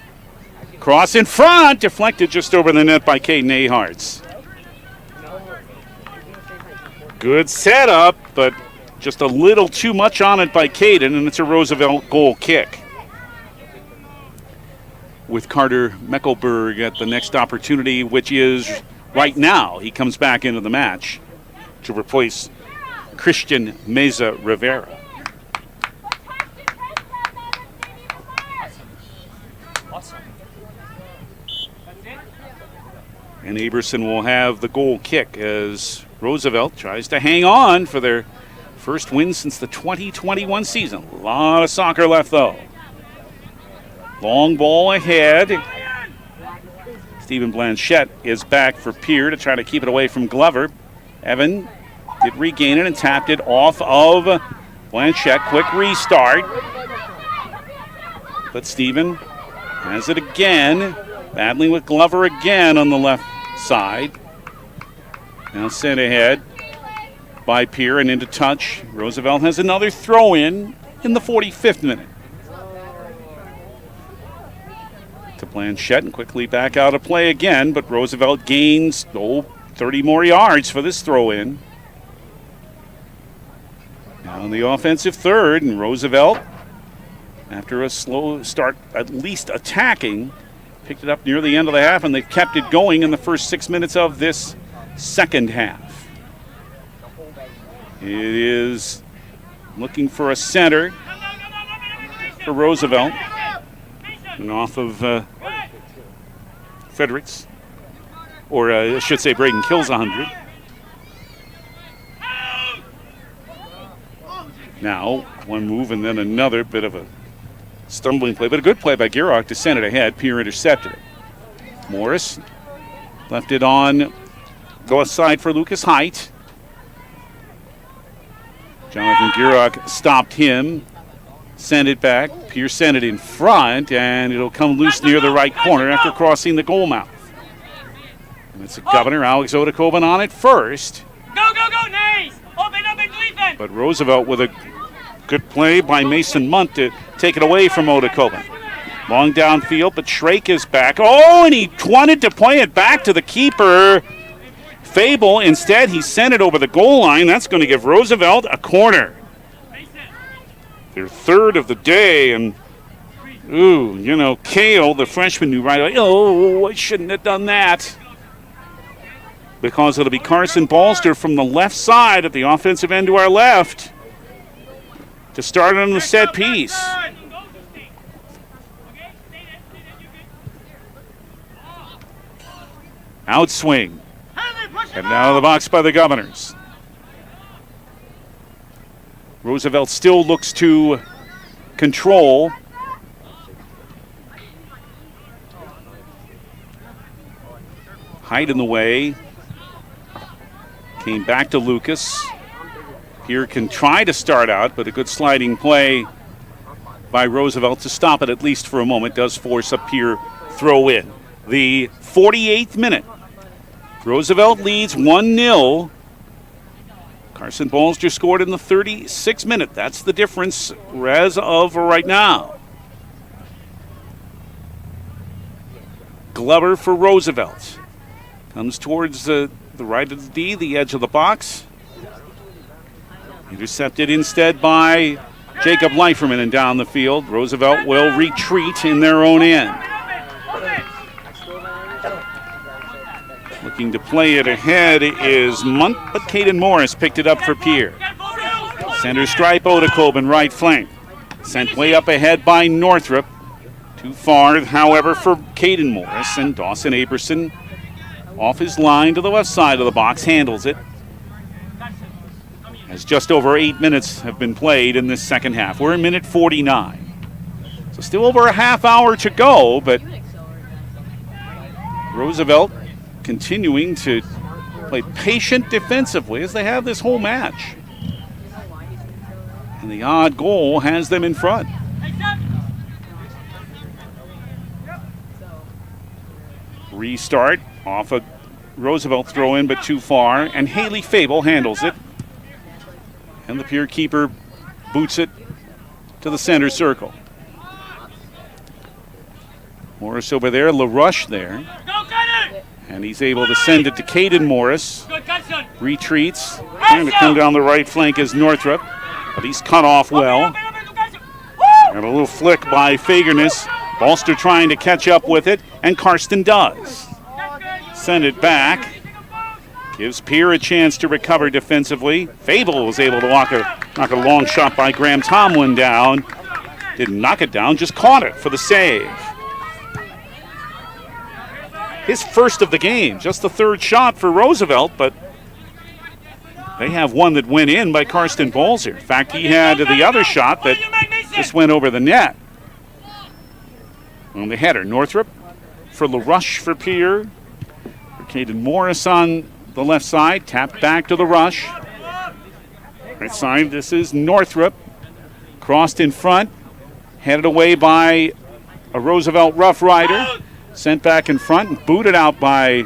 Cross in front, deflected just over the net by Caden Aharts. Good setup, but just a little too much on it by Caden, and it's a Roosevelt goal kick. With Carter Meckelberg at the next opportunity, which is right now. He comes back into the match to replace Christian Meza Rivera. And Aberson will have the goal kick as Roosevelt tries to hang on for their first win since the 2021 season. A lot of soccer left, though. Long ball ahead. Stephen Blanchette is back for Pierre to try to keep it away from Glover. Evan did regain it and tapped it off of Blanchette. Quick restart. But Stephen has it again. Battling with Glover again on the left side. Now sent ahead by Pierre and into touch. Roosevelt has another throw in the 45th minute. To Blanchette and quickly back out of play again, but Roosevelt gains 30 more yards for this throw in. Now in the offensive third, and Roosevelt, after a slow start, at least attacking, picked it up near the end of the half, and they've kept it going in the first 6 minutes of this second half. It is looking for a center for Roosevelt. And off of Fredericks, or I should say Braden kills 100. Now, one move and then another bit of a stumbling play, but a good play by Gierach to send it ahead. Pierre intercepted it. Morris left it on, go aside for Lucas Height. Jonathan Gierach stopped him, sent it back. Pierre sent it in front, and it'll come loose near the right corner after crossing the goal mouth. And it's a Governor, Alex Odekoben on it first. Go, Nays! Open up and defense! But Roosevelt with a good play by Mason Munt to take it away from Odekoben. Long downfield, but Shrake is back. Oh, and he wanted to play it back to the keeper, Fable. Instead, he sent it over the goal line. That's going to give Roosevelt a corner. Their third of the day, and Kale, the freshman, knew right away, I shouldn't have done that. Because it'll be Carson Balster from the left side at the offensive end to our left to start on the set piece. Outswing. And out of the box by the Governors. Roosevelt still looks to control. Height in the way. Came back to Lucas. Here can try to start out, but a good sliding play by Roosevelt to stop it at least for a moment does force a Pierre throw in. The 48th minute. Roosevelt leads 1-0. Carson Balster scored in the 36th minute. That's the difference as of right now. Glover for Roosevelt. Comes towards the right of the D, the edge of the box. Intercepted instead by Jacob Leiferman and down the field. Roosevelt will retreat in their own end. Looking to play it ahead is Munt, but Caden Morris picked it up for Pierre. Center stripe, Odekoben, right flank. Sent way up ahead by Northrup. Too far, however, for Caden Morris, and Dawson Aberson off his line to the left side of the box, handles it. As just over 8 minutes have been played in this second half. We're in minute 49. So still over a half hour to go, but Roosevelt continuing to play patient defensively as they have this whole match. And the odd goal has them in front. Restart off a Roosevelt throw in, but too far, and Haley Fable handles it. And the Pierre keeper boots it to the center circle. Morris over there, LaRush there. And he's able to send it to Caden Morris. Retreats. Trying to come down the right flank is Northrup. But he's cut off well. And a little flick by Fagerness. Balster trying to catch up with it. And Karsten does. Send it back. Gives Pierre a chance to recover defensively. Fable was able to knock a long shot by Graham Tomlin down. Didn't knock it down, just caught it for the save. His first of the game, just the third shot for Roosevelt, but they have one that went in by Karsten Balzer. In fact, he had the other shot that just went over the net. On the header, Northrup for LaRush for Pierre. For Caden Morris on the left side, tapped back to LaRush. Right side, this is Northrup. Crossed in front, headed away by a Roosevelt Rough Rider. Sent back in front and booted out by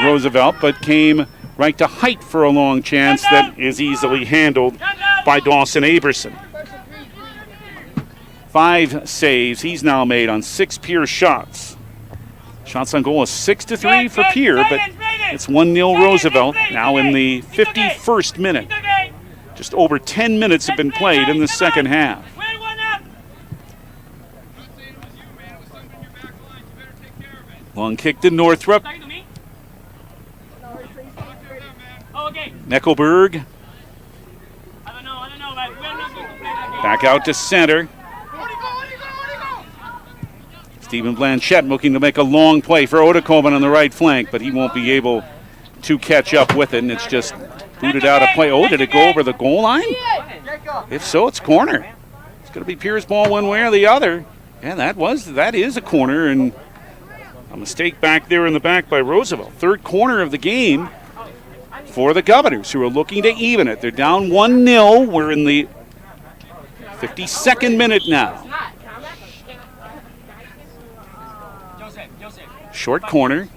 Roosevelt, but came right to Height for a long chance that is easily handled by Dawson Aberson. 5 saves he's now made on 6 Pierre shots. Shots on goal is 6-3 for Pierre, but it's 1-0 Roosevelt now in the 51st minute. Just over 10 minutes have been played in the second half. Long kick to Northrup. Neckelberg. Back out to center. Stephen Blanchette looking to make a long play for Odekoven on the right flank, but he won't be able to catch up with it, and it's just booted out of play. Oh, did it go over the goal line? If so, it's corner. It's going to be Pierre's ball one way or the other. Yeah, that is a corner, and a mistake back there in the back by Roosevelt. Third corner of the game for the Governors, who are looking to even it. They're down 1-0. We're in the 52nd minute now. Short corner.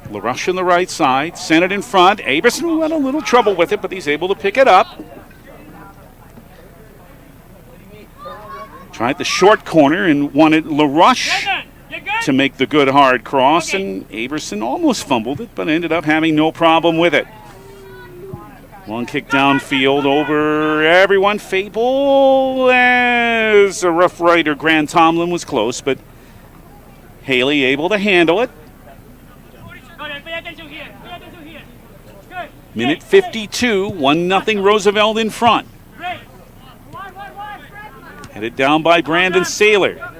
LaRush on the right side. Sent it in front. Aberson had a little trouble with it, but he's able to pick it up. Tried the short corner and wanted LaRush to make the good hard cross, and Aberson almost fumbled it, but ended up having no problem with it. Long kick downfield over everyone. Fable as a Rough Rider. Grant Tomlin was close, but Haley able to handle it. Minute 52, 1-0 Roosevelt in front. Headed down by Brandon Saylor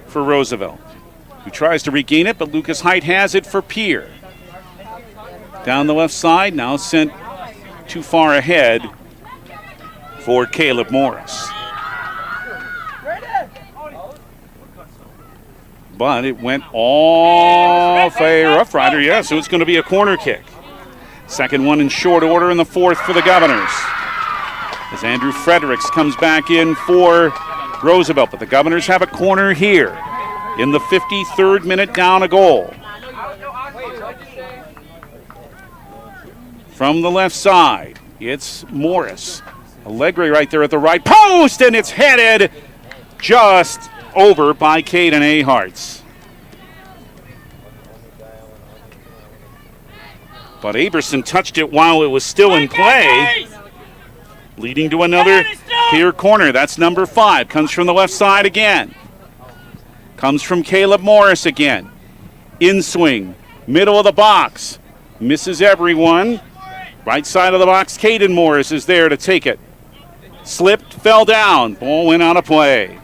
for Roosevelt, who tries to regain it, but Lucas Height has it for Pierre. Down the left side, now sent too far ahead for Caleb Morris. But it went off a Rough Rider, so it's going to be a corner kick. Second one in short order, and the fourth for the Governors, as Andrew Fredericks comes back in for Roosevelt. But the Governors have a corner here in the 53rd minute, down a goal. From the left side, it's Morris. Allegre right there at the right post, and it's headed just over by Caden Aharts. But Aberson touched it while it was still in play, leading to another Pierre corner. That's number 5. Comes from the left side again. Comes from Caleb Morris again. In swing, middle of the box. Misses everyone. Right side of the box, Caden Morris is there to take it. Slipped, fell down. Ball went out of play.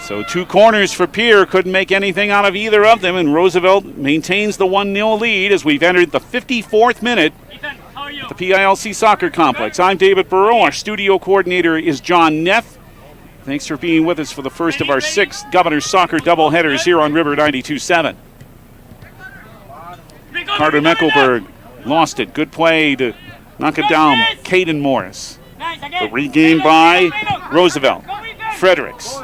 So 2 corners for Pierre. Couldn't make anything out of either of them, and Roosevelt maintains the 1-0 lead as we've entered the 54th minute at the PILC Soccer Complex. I'm David Burrow. Our studio coordinator is John Neff. Thanks for being with us for the first of our 6 Governors Soccer doubleheaders here on River 92.7. Carter Meckelberg lost it. Good play to knock it down. Caden Morris. The regain by Roosevelt. Fredericks.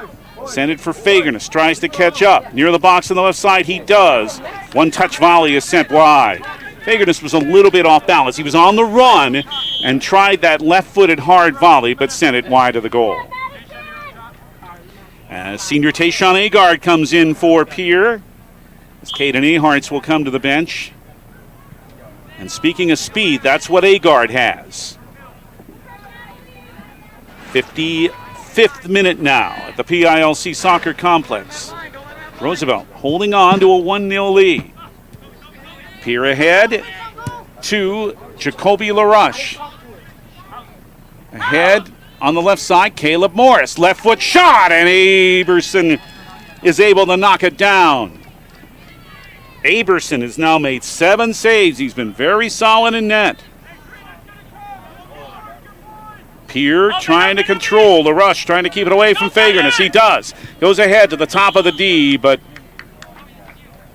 Send it for Fagerness. Tries to catch up. Near the box on the left side, he does. One-touch volley is sent wide. Fagerness was a little bit off balance. He was on the run and tried that left-footed hard volley, but sent it wide of the goal. As senior Tayshawn Agard comes in for Pierre, as Caden Aharts will come to the bench. And speaking of speed, that's what Agard has. 55th minute now at the PILC Soccer Complex. Roosevelt holding on to a 1-0 lead. Pierre ahead to Jacoby LaRush. Ahead on the left side, Caleb Morris. Left foot shot, and Aberson is able to knock it down. Aberson has now made 7 saves. He's been very solid in net. Pierre trying to control the rush, trying to keep it away from Fagerness. He does. Goes ahead to the top of the D, but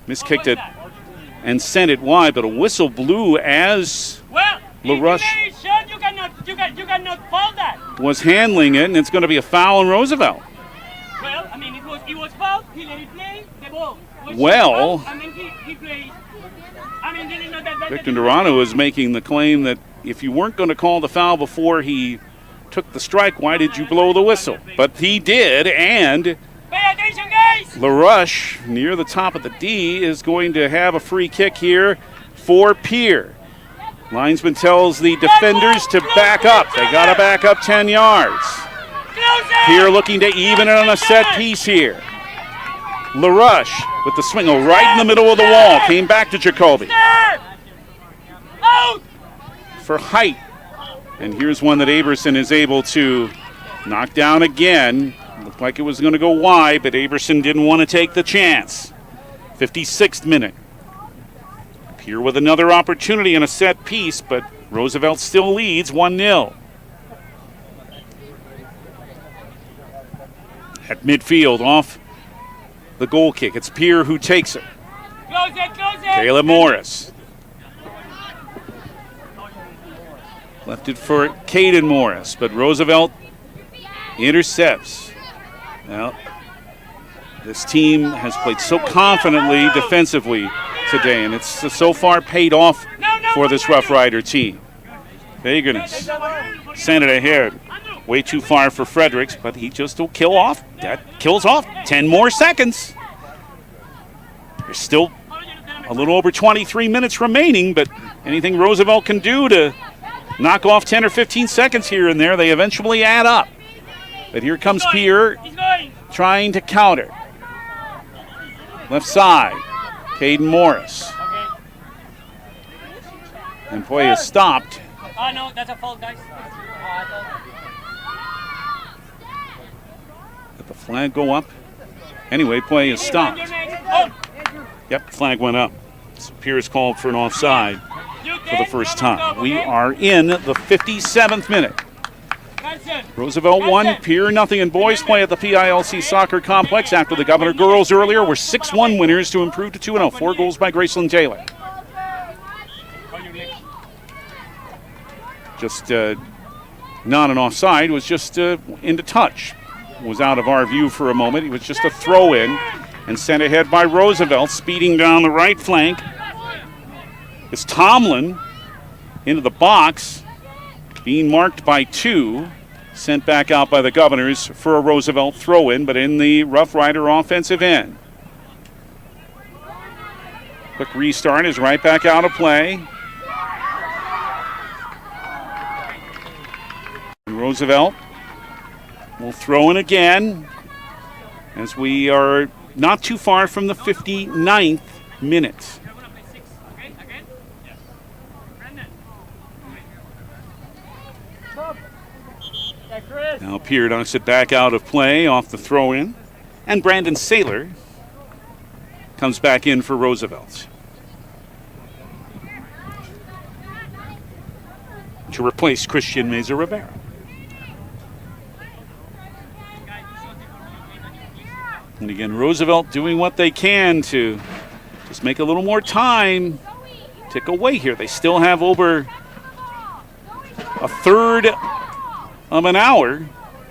miskicked it and sent it wide. But a whistle blew as LaRush was handling it, and it's going to be a foul on Roosevelt. Well, I mean, it was foul. He let it play. The ball was Well, foul, and then he played. I mean, didn't know that Victor Dorano is making the claim that if you weren't going to call the foul before he took the strike, why did you blow the whistle? But he did, and pay attention, guys. LaRush, near the top of the D, is going to have a free kick here for Pierre. Linesman tells the defenders to back up. They got to back up 10 yards. Pierre looking to even it on a set piece here. LaRush with the swing right in the middle of the wall. Came back to Jacoby for height. And here's one that Aberson is able to knock down again. Looked like it was going to go wide, but Aberson didn't want to take the chance. 56th minute. Pierre with another opportunity in a set piece, but Roosevelt still leads 1-0. At midfield, off the goal kick, it's Pierre who takes it. Close it. Caleb Morris. Left it for Caden Morris, but Roosevelt intercepts. Well, this team has played so confidently defensively today, and it's so far paid off for this Rough Rider team. Fagerness sent it ahead. Way too far for Fredericks, but he just will kill off. That kills off 10 more seconds. There's still a little over 23 minutes remaining, but anything Roosevelt can do to knock off 10 or 15 seconds here and there, they eventually add up. But here comes Pierre trying to counter. Left side, Caden Morris. And play is stopped. Oh, no, that's a fault, guys. Let the flag go up. Anyway, play is stopped. Yep, flag went up. So Pierce called for an offside for the first time. We are in the 57th minute. Roosevelt 1, Pierre nothing in boys play at the PILC Soccer Complex after the Governor girls earlier were 6-1 winners to improve to 2-0. 4 goals by Graceland Taylor. Just not an offside, was just into touch. Was out of our view for a moment. It was just a throw in and sent ahead by Roosevelt, speeding down the right flank. It's Tomlin into the box, being marked by 2. Sent back out by the Governors for a Roosevelt throw-in, but in the Rough Rider offensive end. Quick restart is right back out of play. And Roosevelt will throw in again as we are not too far from the 59th minute. Now Pierre knocks it back out of play off the throw-in. And Brandon Saylor comes back in for Roosevelt to replace Christian Meza Rivera. And again, Roosevelt doing what they can to just make a little more time tick away here. They still have over a third of an hour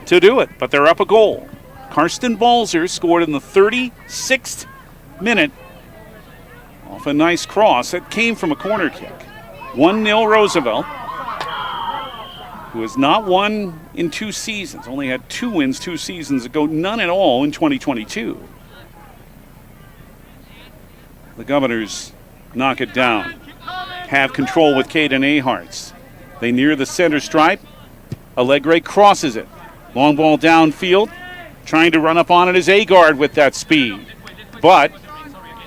to do it, but they're up a goal. Karsten Balzer scored in the 36th minute off a nice cross that came from a corner kick. 1-0 Roosevelt. who has not won in 2 seasons, only had 2 wins 2 seasons ago, none at all in 2022. The Governors knock it down, have control with Caden Aharts. They near the center stripe. Allegre crosses it. Long ball downfield. Trying to run up on it is Agard with that speed. But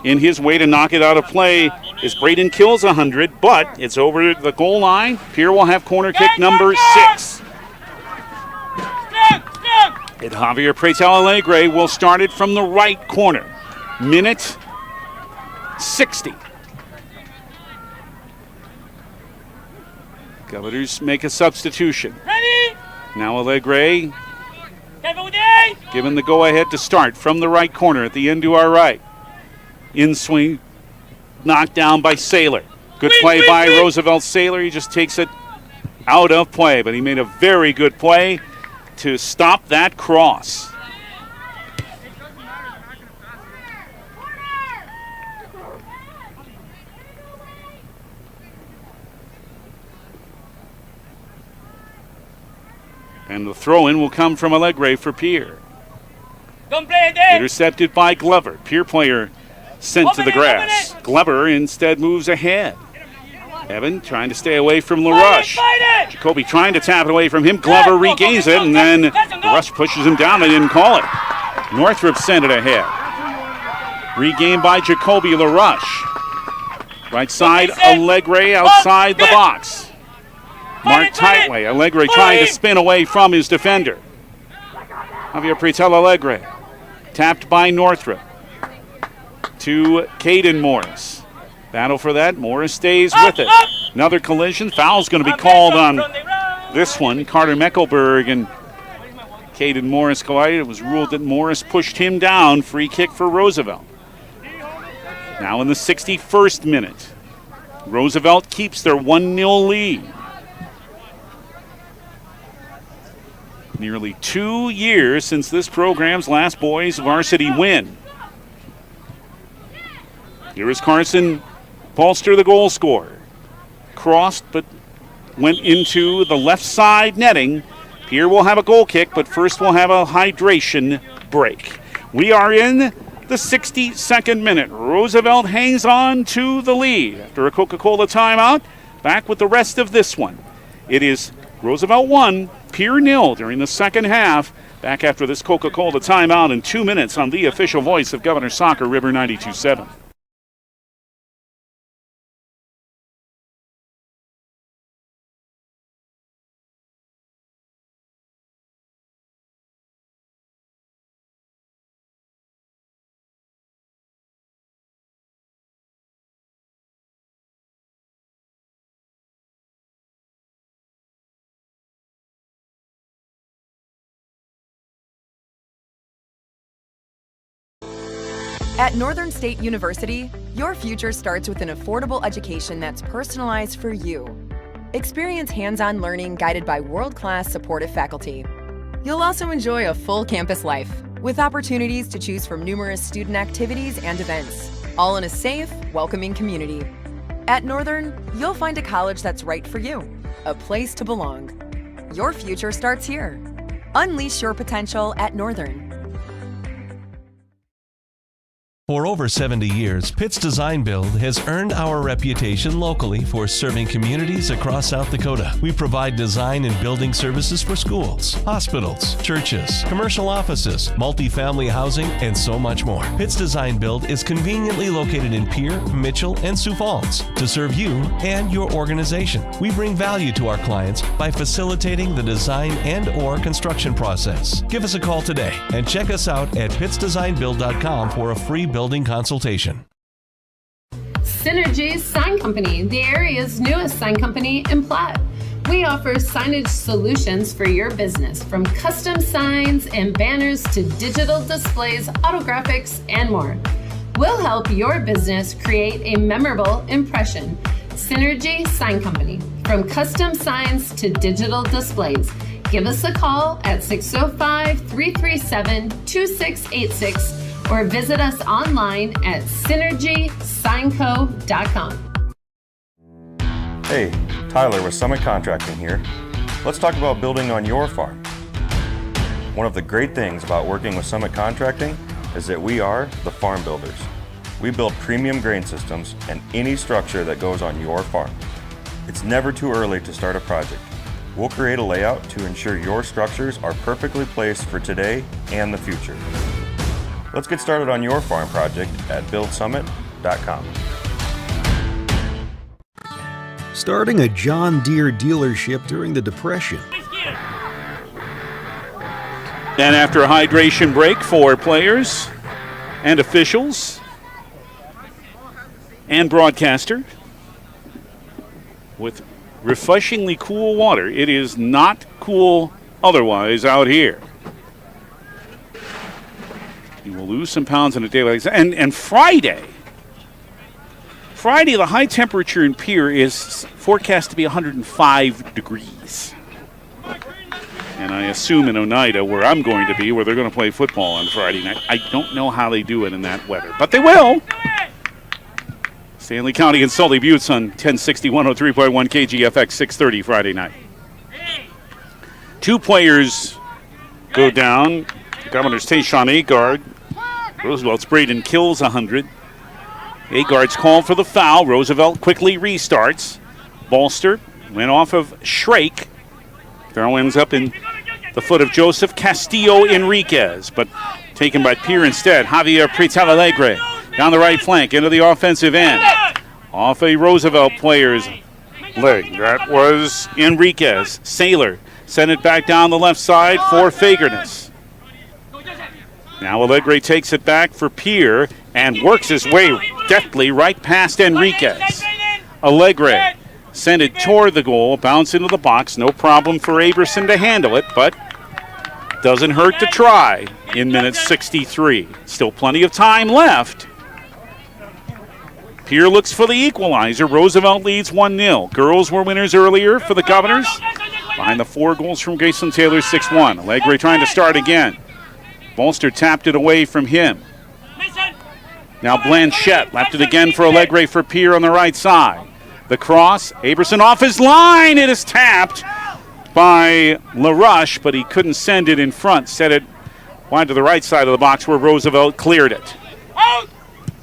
in his way to knock it out of play is Braden Kills 100, but it's over the goal line. Pierre will have corner kick number 6. And Javier Pretel Alegre will start it from the right corner. Minute 60. Governors make a substitution. Ready? Now Alegre given the go-ahead to start from the right corner at the end to our right. In swing, knocked down by Saylor. Good play by Roosevelt Saylor. He just takes it out of play, but he made a very good play to stop that cross. And the throw-in will come from Alegre for Pierre. Intercepted by Glover. Pierre player sent to the grass. Glover instead moves ahead. Evan trying to stay away from LaRush. Jacoby trying to tap it away from him. Glover regains it, and then LaRush pushes him down. They didn't call it. Northrop sent it ahead. Regained by Jacoby LaRush. Right side, Alegre outside the box. Mark Tightway. Alegre trying to spin away from his defender. Javier Pretel Alegre. Tapped by Northrop. To Caden Morris. Battle for that. Morris stays with it. Another collision. Foul's going to be called on this one. Carter Meckelberg and Caden Morris collided. It was ruled that Morris pushed him down. Free kick for Roosevelt. Now in the 61st minute. Roosevelt keeps their 1-0 lead. Nearly 2 years since this program's last boys varsity win. Here is Carson Bolster, the goal scorer. Crossed, but went into the left side netting. Pierre will have a goal kick, but first we'll have a hydration break. We are in the 62nd minute. Roosevelt hangs on to the lead after a Coca-Cola timeout. Back with the rest of this one. It is Roosevelt 1, Pierre 0 during the second half. Back after this Coca-Cola timeout in 2 minutes on the official voice of Governor Soccer, River 92.7. At Northern State University, your future starts with an affordable education that's personalized for you. Experience hands-on learning guided by world-class supportive faculty. You'll also enjoy a full campus life with opportunities to choose from numerous student activities and events, all in a safe, welcoming community. At Northern, you'll find a college that's right for you, a place to belong. Your future starts here. Unleash your potential at Northern. For over 70 years, Pitt's Design Build has earned our reputation locally for serving communities across South Dakota. We provide design and building services for schools, hospitals, churches, commercial offices, multifamily housing, and so much more. Pitt's Design Build is conveniently located in Pierre, Mitchell, and Sioux Falls to serve you and your organization. We bring value to our clients by facilitating the design and/or construction process. Give us a call today and check us out at pittsdesignbuild.com for a free building consultation. Synergy Sign Company, the area's newest sign company in Platte. We offer signage solutions for your business, from custom signs and banners to digital displays, autographics, and more. We'll help your business create a memorable impression. Synergy Sign Company, from custom signs to digital displays. Give us a call at 605-337-2686 or visit us online at synergysignco.com. Hey, Tyler with Summit Contracting here. Let's talk about building on your farm. One of the great things about working with Summit Contracting is that we are the farm builders. We build premium grain systems and any structure that goes on your farm. It's never too early to start a project. We'll create a layout to ensure your structures are perfectly placed for today and the future. Let's get started on your farm project at buildsummit.com. Starting a John Deere dealership during the Depression. And after a hydration break for players and officials and broadcaster with refreshingly cool water. It is not cool otherwise out here. You will lose some pounds in a day like that. And Friday, the high temperature in Pierre is forecast to be 105 degrees. And I assume in Oneida, where I'm going to be, where they're going to play football on Friday night, I don't know how they do it in that weather, but they will. Stanley County and Sully Buttes on 1060, 103.1 KGFX, 6:30 Friday night. Two players go down. Governors Tayshawn Agard. Roosevelt's Braden kills 100. Agard's called for the foul. Roosevelt quickly restarts. Bolster went off of Shrake. Throw ends up in the foot of Joseph Castillo Enriquez, but taken by Pierre instead. Javier Pretel Alegre down the right flank into the offensive end. Off a Roosevelt player's leg. That was Enriquez. Saylor sent it back down the left side for Fagerness. Now Alegre takes it back for Pierre and works his way deftly right past Enriquez. Alegre sent it toward the goal, bounce into the box. No problem for Aberson to handle it, but doesn't hurt to try in minute 63. Still plenty of time left. Pierre looks for the equalizer. Roosevelt leads 1-0. Girls were winners earlier for the Governors. Behind the 4 goals from Grayson Taylor, 6-1. Alegre trying to start again. Bolster tapped it away from him. Now Blanchette left it again for Alegre for Pierre on the right side. The cross, Aberson off his line. It is tapped by LaRush, but he couldn't send it in front. Set it wide to the right side of the box where Roosevelt cleared it.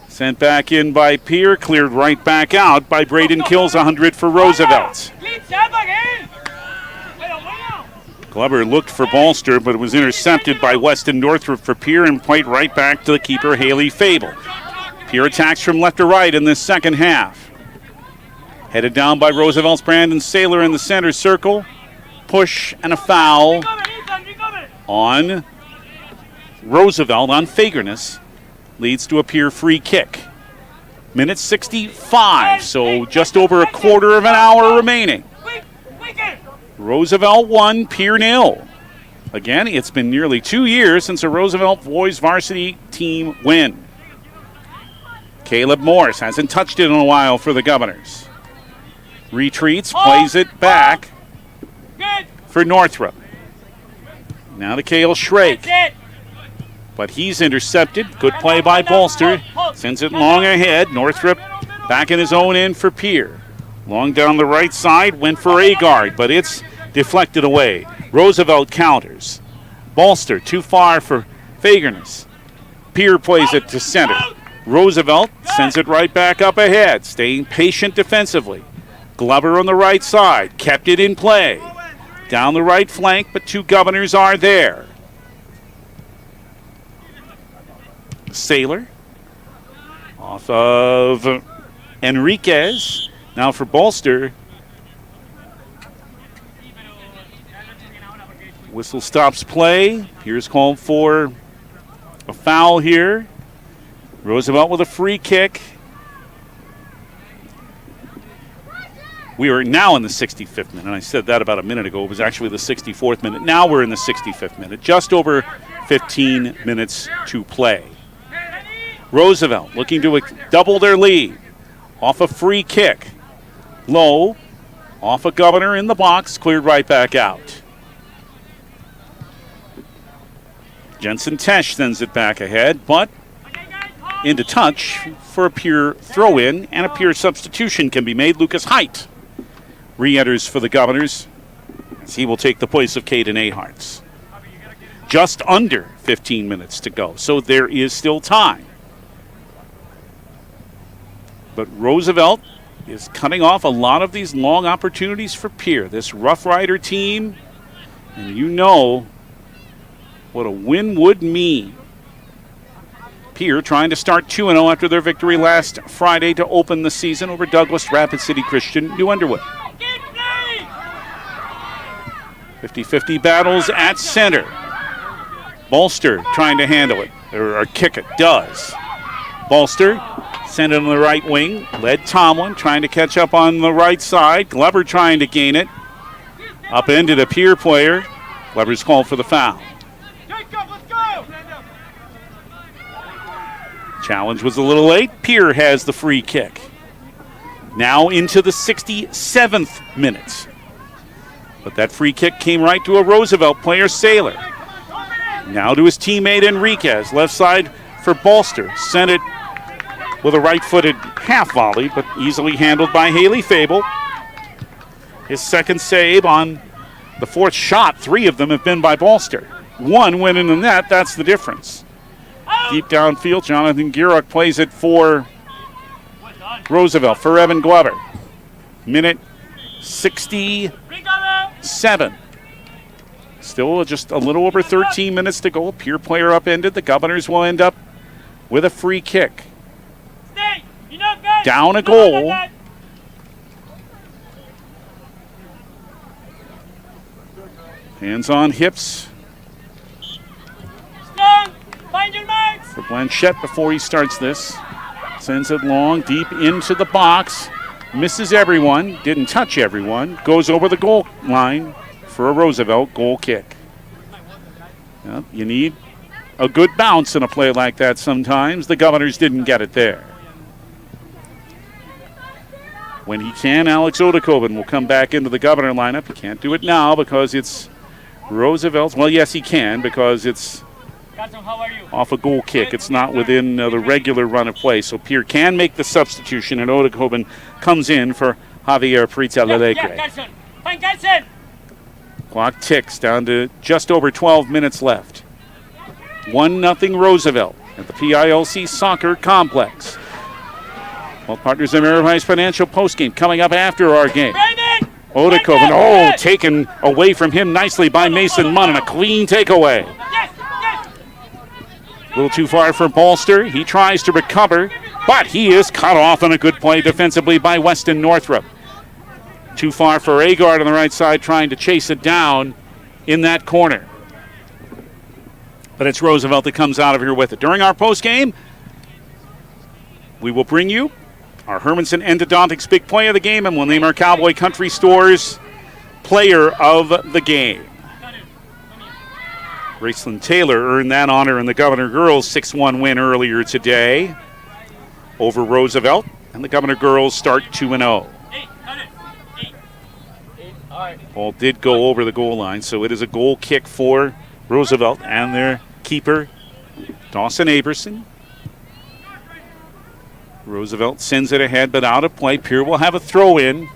Sent back in by Pierre, cleared right back out by Braden Kills 100 for Roosevelt. Glover looked for Bolster, but it was intercepted by Weston Northrup for Pierre and played right back to the keeper, Haley Fable. Pierre attacks from left to right in this second half. Headed down by Roosevelt's Brandon Saylor in the center circle. Push and a foul on Roosevelt on Fagerness. Leads to a Pierre free kick. Minute 65, so just over a quarter of an hour remaining. Roosevelt 1, Pierre 0. Again, it's been nearly 2 years since a Roosevelt boys varsity team win. Caleb Morris hasn't touched it in a while for the Governors. Retreats, plays it back for Northrup. Now to Cale Shrake. But he's intercepted. Good play by Bolster. Sends it long ahead. Northrup back in his own end for Pierre. Long down the right side, went for Agard, but it's deflected away. Roosevelt counters. Bolster too far for Fagerness. Pierre plays it to center. Roosevelt sends it right back up ahead, staying patient defensively. Glover on the right side, kept it in play. Down the right flank, but 2 Governors are there. Saylor off of Enriquez. Now for Bolster. Whistle stops play. Here's called for a foul here. Roosevelt with a free kick. We are now in the 65th minute. I said that about a minute ago. It was actually the 64th minute. Now we're in the 65th minute. Just over 15 minutes to play. Roosevelt looking to double their lead. Off a free kick. Low. Off a Governor in the box. Cleared right back out. Jensen Tesh sends it back ahead, but into touch for a Pierre throw-in, and a Pierre substitution can be made. Lucas Height re-enters for the Governors. He will take the place of Caden Aharts. Just under 15 minutes to go, so there is still time. But Roosevelt is cutting off a lot of these long opportunities for Pierre, this Rough Rider team, and you know what a win would mean. Pierre trying to start 2-0 after their victory last Friday to open the season over Douglas Rapid City Christian New Underwood. 50-50 battles at center. Bolster trying to handle it, or kick it, does. Bolster sent it on the right wing, led Tomlin trying to catch up on the right side. Glover trying to gain it. Upended a Pierre player. Glover's called for the foul. Challenge was a little late. Pierre has the free kick. Now into the 67th minute. But that free kick came right to a Roosevelt player, Saylor. Now to his teammate Enriquez. Left side for Bolster. Sent it with a right-footed half volley, but easily handled by Haley Fable. His second save on the fourth shot. 3 of them have been by Bolster. 1 went in the net. That's the difference. Deep downfield, Jonathan Gierok plays it for Roosevelt, for Evan Glover. Minute 67. Still just a little over 13 minutes to go. Pierre player upended. The Governors will end up with a free kick. Down a goal. Hands on hips. For Blanchette before he starts this. Sends it long, deep into the box. Misses everyone, didn't touch everyone. Goes over the goal line for a Roosevelt goal kick. Well, you need a good bounce in a play like that sometimes. The Governors didn't get it there. When he can, Alex Odekoven will come back into the Governor lineup. He can't do it now because it's Roosevelt's. Well, yes, he can because it's off a goal kick. It's not within the regular run of play. So Pierre can make the substitution, and Odekoven comes in for Javier Prita-Lalegre. Clock ticks down to just over 12 minutes left. 1-0 Roosevelt at the PILC Soccer Complex. Well, partners of Ameriprise Financial postgame coming up after our game. Odekoven, taken away from him nicely by Mason Munn, and a clean takeaway. A little too far for Bolster. He tries to recover, but he is cut off on a good play defensively by Weston Northrup. Too far for Agard on the right side, trying to chase it down in that corner. But it's Roosevelt that comes out of here with it. During our postgame, we will bring you our Hermanson Endodontics big play of the game, and we'll name our Cowboy Country Stores player of the game. Graceland Taylor earned that honor in the Governor Girls 6-1 win earlier today over Roosevelt, and the Governor Girls start 2-0. Ball did go over the goal line, so it is a goal kick for Roosevelt and their keeper, Dawson Aberson. Roosevelt sends it ahead, but out of play. Pierre will have a throw in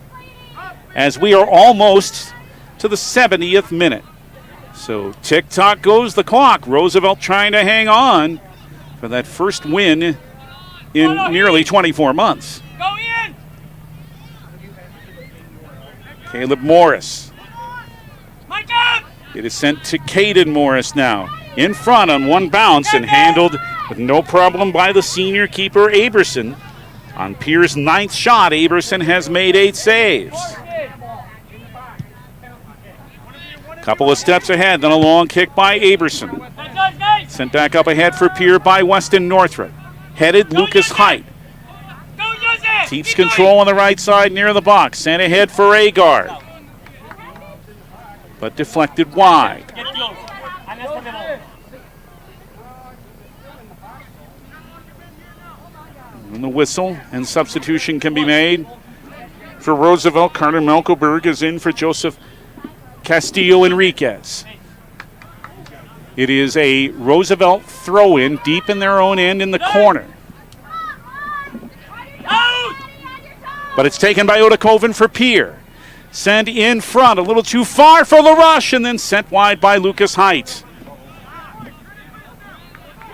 as we are almost to the 70th minute. So tick-tock goes the clock. Roosevelt trying to hang on for that first win in nearly 24 months. Caleb Morris. It is sent to Caden Morris now. In front on one bounce and handled with no problem by the senior keeper, Aberson. On Pierre's 9th shot, Aberson has made 8 saves. Couple of steps ahead, then a long kick by Aberson. Sent back up ahead for Pierre by Weston Northrup. Headed Lucas Height. Keeps control on the right side near the box. Sent ahead for Agard. But deflected wide. And the whistle and substitution can be made for Roosevelt. Carter Melkelberg is in for Joseph Castillo Enriquez. It is a Roosevelt throw-in deep in their own end in the corner. But it's taken by Odekoven for Pierre. Sent in front, a little too far for LaRush, and then sent wide by Lucas Height.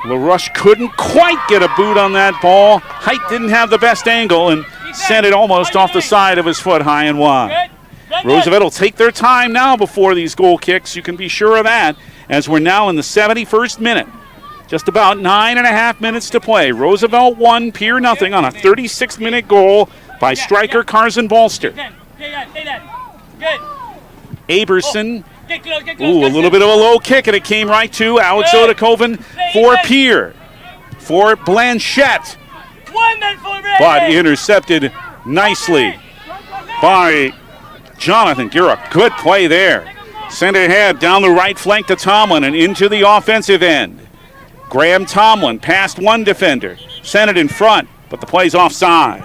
LaRush couldn't quite get a boot on that ball. Height didn't have the best angle and sent it almost off the side of his foot, high and wide. Roosevelt will take their time now before these goal kicks. You can be sure of that, as we're now in the 71st minute. Just about 9.5 minutes to play. Roosevelt 1, Pierre nothing on a 36-minute goal by striker Carson Bolster. Aberson, a little bit of a low kick, and it came right to Alex Odekoven for Pierre. For Blanchette, but intercepted nicely by Jonathan Gura. Good play there. Sent ahead down the right flank to Tomlin and into the offensive end. Graham Tomlin passed one defender, sent it in front, but the play's offside.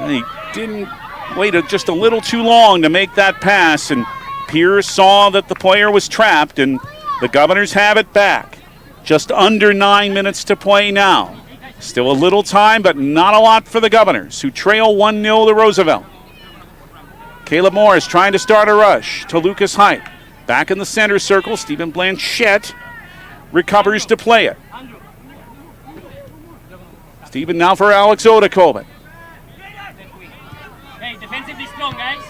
He didn't wait just a little too long to make that pass, and Pierce saw that the player was trapped, and the Governors have it back. Just under 9 minutes to play now. Still a little time, but not a lot for the Governors, who trail 1-0 to Roosevelt. Caleb Morris trying to start a rush to Lucas Height. Back in the center circle, Stephen Blanchette recovers to play it. Stephen now for Alex Odekoven.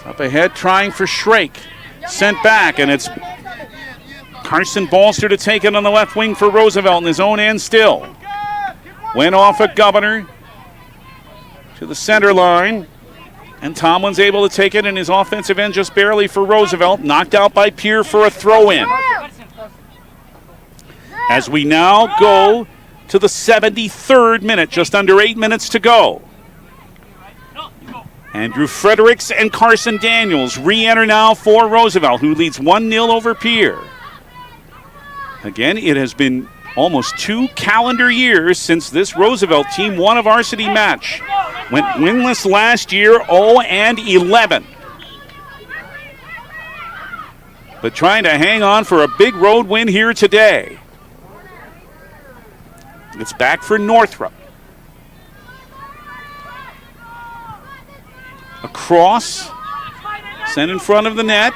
Up ahead, trying for Schrake. Sent back, and it's Carson Bolster to take it on the left wing for Roosevelt in his own end still. Went off a Governor to the center line, and Tomlin's able to take it in his offensive end just barely for Roosevelt. Knocked out by Pierre for a throw-in. As we now go to the 73rd minute, just under 8 minutes to go. Andrew Fredericks and Carson Daniels re-enter now for Roosevelt, who leads 1-0 over Pierre. Again, it has been almost 2 calendar years since this Roosevelt team won a varsity match. Went winless last year, 0-11. But trying to hang on for a big road win here today. It's back for Northrop. Across, sent in front of the net.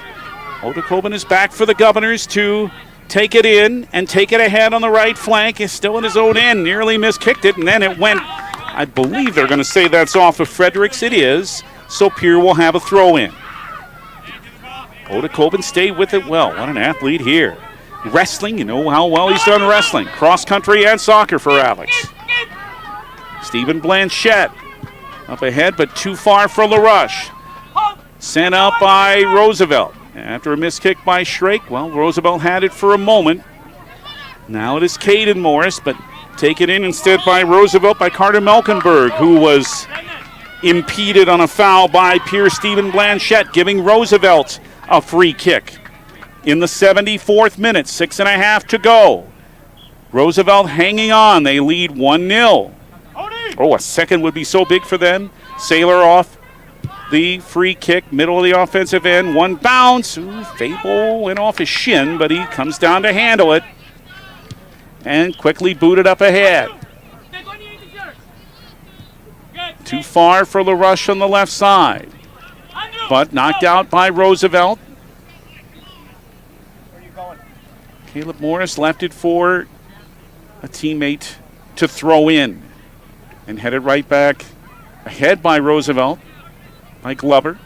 Odekoven is back for the Governors to take it in and take it ahead on the right flank. Is still in his own end, nearly miskicked it, and then it went, I believe they're going to say that's off of Fredericks. It is, so Pierre will have a throw in. Odekoven stayed with it well. What an athlete here. Wrestling, you know how well he's done wrestling. Cross country and soccer for Alex. Stephen Blanchette. Up ahead, but too far for LaRush. Sent out by Roosevelt. After a missed kick by Schrake, well, Roosevelt had it for a moment. Now it is Caden Morris, but taken in instead by Roosevelt by Carter Melkenberg, who was impeded on a foul by Pierre Stephen Blanchette, giving Roosevelt a free kick. In the 74th minute, 6.5 to go. Roosevelt hanging on. They lead 1-0. Oh, a second would be so big for them. Saylor off the free kick, middle of the offensive end. One bounce. Ooh, Fable went off his shin, but he comes down to handle it. And quickly booted up ahead. Too far for LaRush on the left side. But knocked out by Roosevelt. Caleb Morris left it for a teammate to throw in. And headed right back ahead by Roosevelt, by Glover.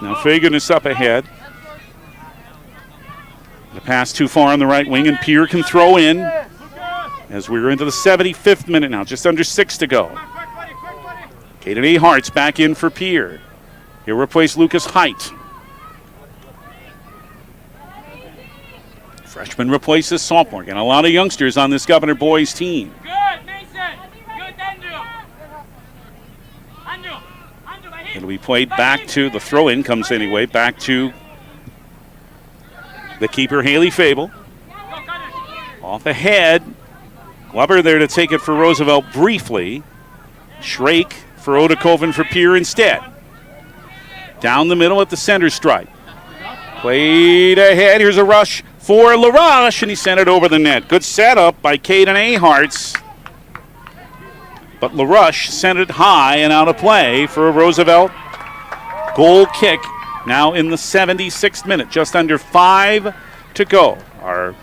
Now Fagan is up ahead. The pass too far on the right wing, and Pierre can throw in as we're into the 75th minute now, just under 6 to go. Caden A. Hart's back in for Pierre. He'll replace Lucas Height. Freshman replaces sophomore. Again, a lot of youngsters on this Governor boys team. Good, Mason. Good, Andrew. It'll be played back to, the throw-in comes anyway, back to the keeper, Haley Fable. Off ahead. Glover there to take it for Roosevelt briefly. Schrake for Odekoven for Pierre instead. Down the middle at the center stripe. Played ahead. Here's a rush for LaRush, and he sent it over the net. Good setup by Caden Aharts. but LaRush sent it high and out of play for a Roosevelt goal kick. Now in the 76th minute, just under 5 to go. Our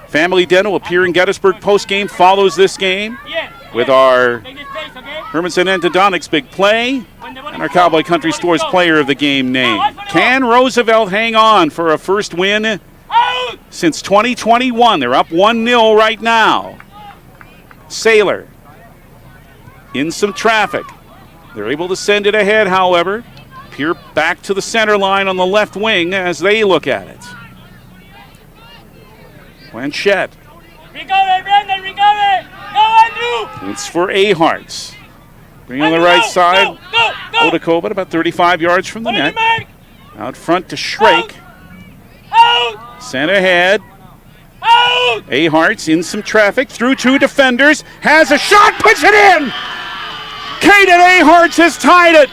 Family Dental of Pierre and Gettysburg postgame follows this game with our Hermanson Endodontics big play and our Cowboy Country Stores player of the game name. Can Roosevelt hang on for a first win since 2021? They're up 1-0 right now. Saylor in some traffic. They're able to send it ahead, however. Pierre back to the center line on the left wing as they look at it. Blanchette. It's for Aharts. Bring on the right side. Odakoba about 35 yards from the net. Out front to Shrake. Sent ahead. Aharts in some traffic. Through 2 defenders. Has a shot. Puts it in. Caden Aharts has tied it.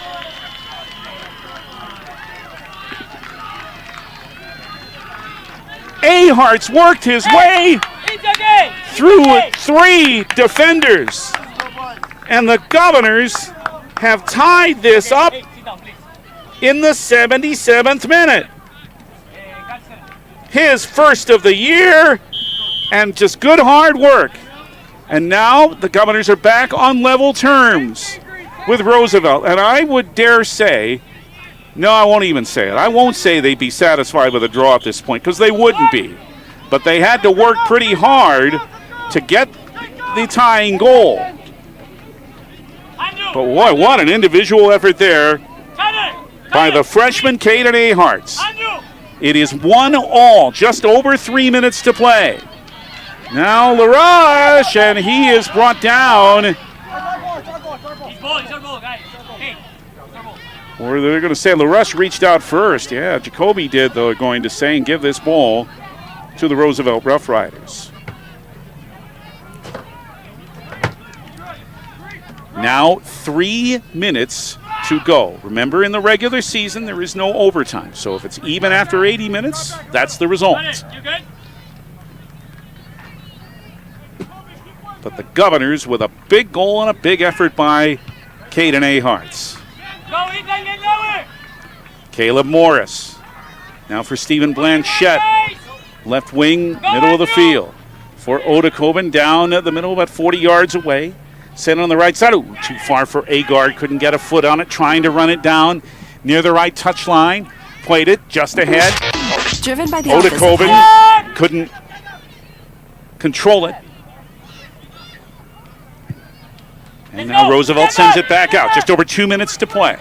Aharts worked his way through 3 defenders. And the Governors have tied this up in the 77th minute. His first of the year, and just good hard work. And now the Governors are back on level terms with Roosevelt. And I would dare say, no, I won't even say it. I won't say they'd be satisfied with a draw at this point, because they wouldn't be. But they had to work pretty hard to get the tying goal. But boy, what an individual effort there by the freshman Caden Aharts. It is 1-1, just over 3 minutes to play. Now LaRush, and he is brought down. Or they're going to say LaRush reached out first. Yeah, Jacoby did, though, going to say and give this ball to the Roosevelt Rough Riders. Now 3 minutes to go. Remember, in the regular season, there is no overtime. So if it's even after 80 minutes, that's the result. But the Governors with a big goal and a big effort by Caden Aharts. Caleb Morris. Now for Stephen Blanchette. Left wing, middle of the field. For Odakoban, down the middle, about 40 yards away. Sent on the right side. Ooh, too far for Agard. Couldn't get a foot on it. Trying to run it down near the right touch line. Played it just ahead. Driven by the Odakoban couldn't control it. And now Roosevelt sends it back out. Just over 2 minutes to play.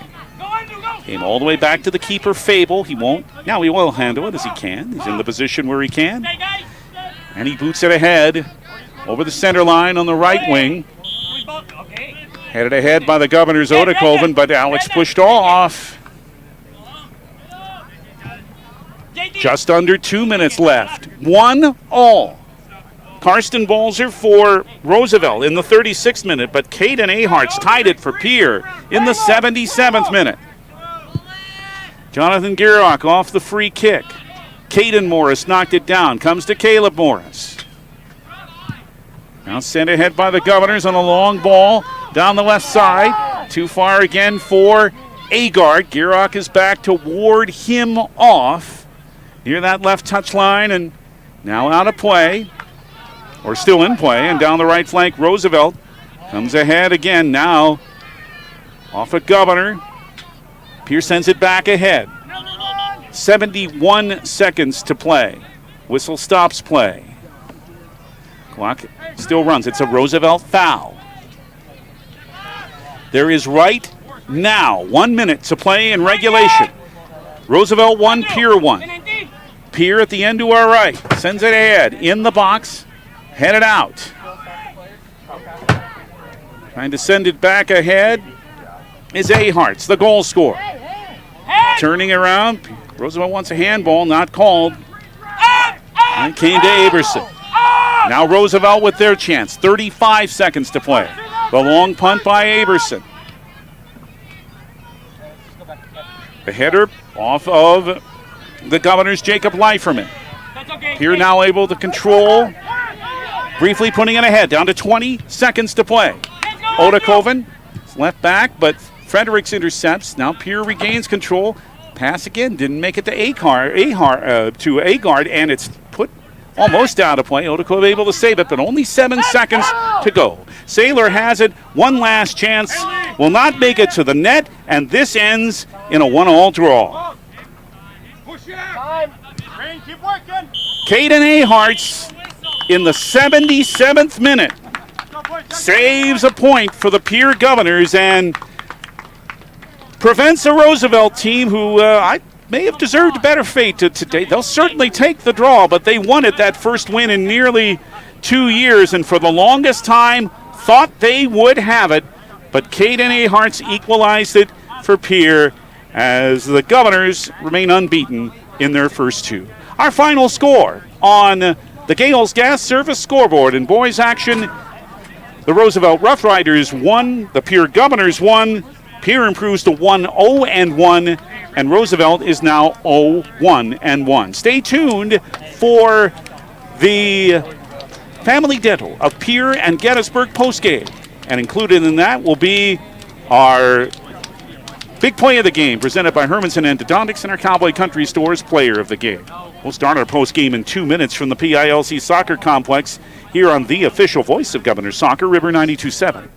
Came all the way back to the keeper, Fable. He won't. Now he will handle it as he can. He's in the position where he can. And he boots it ahead over the center line on the right wing. Headed ahead by the Governors, Odakoban, but Alex pushed off. Just under 2 minutes left. 1-1. Karsten Balzer for Roosevelt in the 36th minute, but Caden Aharts tied it for Pierre in the 77th minute. Jonathan Gierach off the free kick. Caden Morris knocked it down. Comes to Caleb Morris. Now sent ahead by the Governors on a long ball down the left side. Too far again for Agard. Gierach is back to ward him off near that left touch line, and now out of play. Or still in play, and down the right flank, Roosevelt comes ahead again now. Off a Governor. Pierre sends it back ahead. 71 seconds to play. Whistle stops play. Clock still runs. It's a Roosevelt foul. There is right now 1 minute to play in regulation. Roosevelt 1, Pierre 1. Pierre at the end to our right. Sends it ahead. In the box. Headed out. Trying to send it back ahead is Aharts, the goal scorer. Turning around. Roosevelt wants a handball, not called. And came to Aberson. Now Roosevelt with their chance. 35 seconds to play. The long punt by Aberson. The header off of the Governors' Jacob Leiferman. Here now able to control. Briefly putting it ahead. Down to 20 seconds to play. Odakoven, left back, but Fredericks intercepts. Now Pierre regains control. Pass again, didn't make it to Agard, and it's put almost out of play. Odakoven able to save it, but only 7 seconds to go. Saylor has it, one last chance, will not make it to the net, and this ends in a 1-all draw. Caden Aharts in the 77th minute saves a point for the Pierre Governors and prevents a Roosevelt team who I may have deserved a better fate today. They'll certainly take the draw, but they wanted that first win in nearly 2 years, and for the longest time thought they would have it, but Caden Aharts equalized it for Pierre as the Governors remain unbeaten in their first two. Our final score on the Gales Gas Service scoreboard in boys action: the Roosevelt Rough Riders won, the Pierre Governors won. Pierre improves to 1-0-1, and Roosevelt is now 0-1-1. Stay tuned for the Family Dental of Pierre and Gettysburg postgame, and included in that will be our big play of the game presented by Hermanson Endodontics and our Cowboy Country Stores player of the game. We'll start our postgame in 2 minutes from the PILC Soccer Complex here on the official voice of Governors Soccer, River 92.7.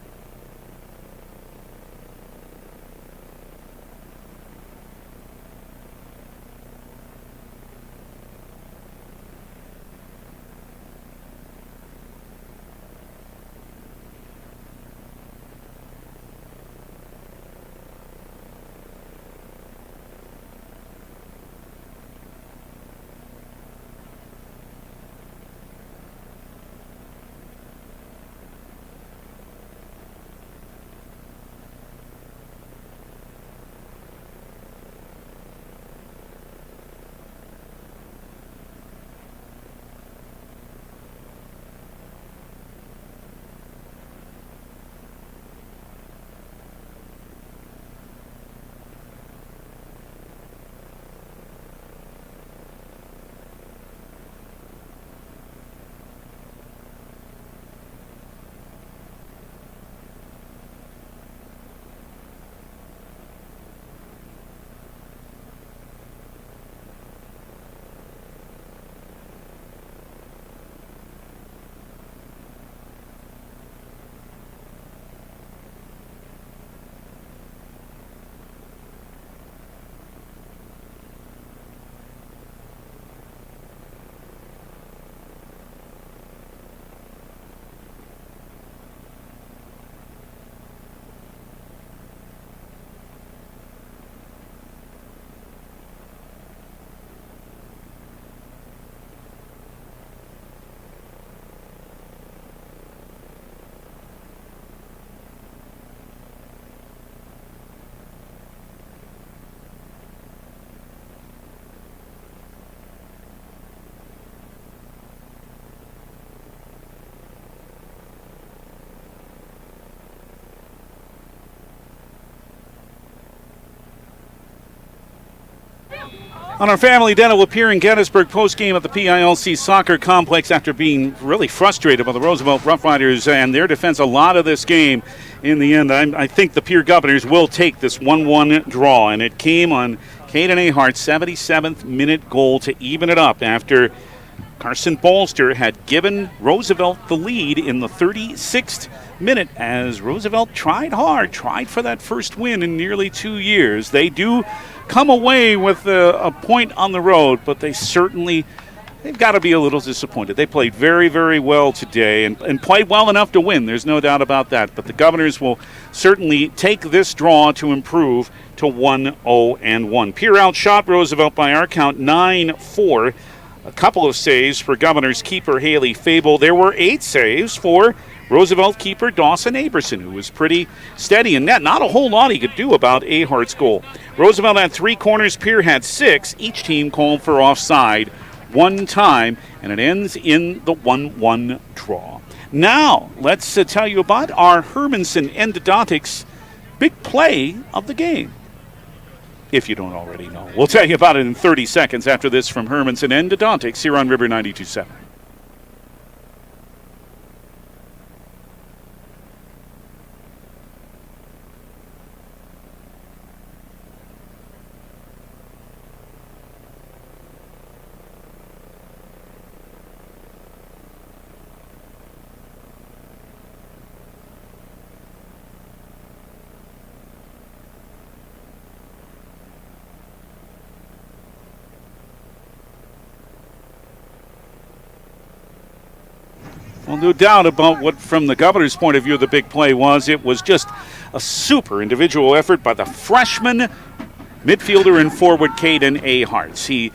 On our Family Dental with Pierre and Gettysburg postgame at the PILC Soccer Complex after being really frustrated by the Roosevelt Rough Riders and their defense a lot of this game. In the end, I think the Pierre Governors will take this 1-1 draw, and it came on Caden Ahart's 77th minute goal to even it up after Carson Bolster had given Roosevelt the lead in the 36th minute as Roosevelt tried hard, tried for that first win in nearly 2 years. They do come away with a point on the road, but they've got to be a little disappointed. They played very, very well today and played well enough to win. There's no doubt about that. But the Governors will certainly take this draw to improve to 1-0-1. Pierre outshot Roosevelt by our count 9-4. A couple of saves for Governors keeper Haley Fable. There were 8 saves for Roosevelt keeper Dawson Aberson, who was pretty steady in net. Not a whole lot he could do about Ahart's goal. Roosevelt had 3 corners, Pierre had 6. Each team called for offside 1 time, and it ends in the 1-1 draw. Now, let's tell you about our Hermanson Endodontics big play of the game, if you don't already know. We'll tell you about it in 30 seconds after this from Hermanson Endodontics here on River 92.7. Well, no doubt about what, from the Governor's point of view, the big play was. It was just a super individual effort by the freshman midfielder and forward Caden Aharts. He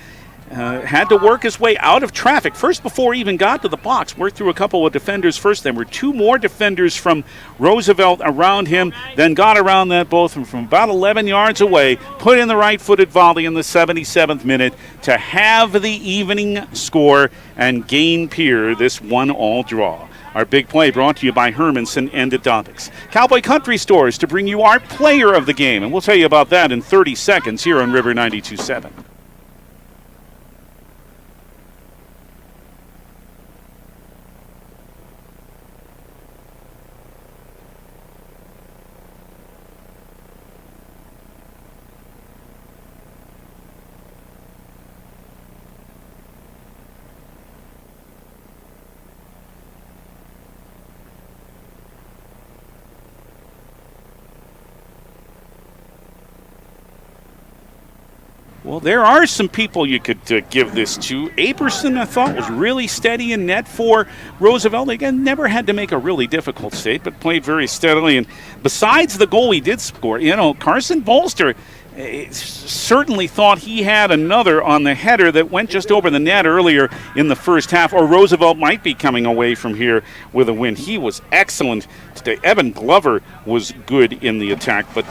had to work his way out of traffic first before he even got to the box. Worked through a couple of defenders first. There were two more defenders from Roosevelt around him, then got around that both from about 11 yards away, put in the right-footed volley in the 77th minute to have the evening score and gain Pierre this 1-all draw. Our big play brought to you by Hermanson and Adomics. Cowboy Country Stores to bring you our player of the game, and we'll tell you about that in 30 seconds here on River 92.7. Well, there are some people you could give this to. Aberson, I thought, was really steady in net for Roosevelt. Again, never had to make a really difficult save, but played very steadily. And besides the goal he did score, Carson Bolster certainly thought he had another on the header that went just over the net earlier in the first half, or Roosevelt might be coming away from here with a win. He was excellent today. Evan Glover was good in the attack, but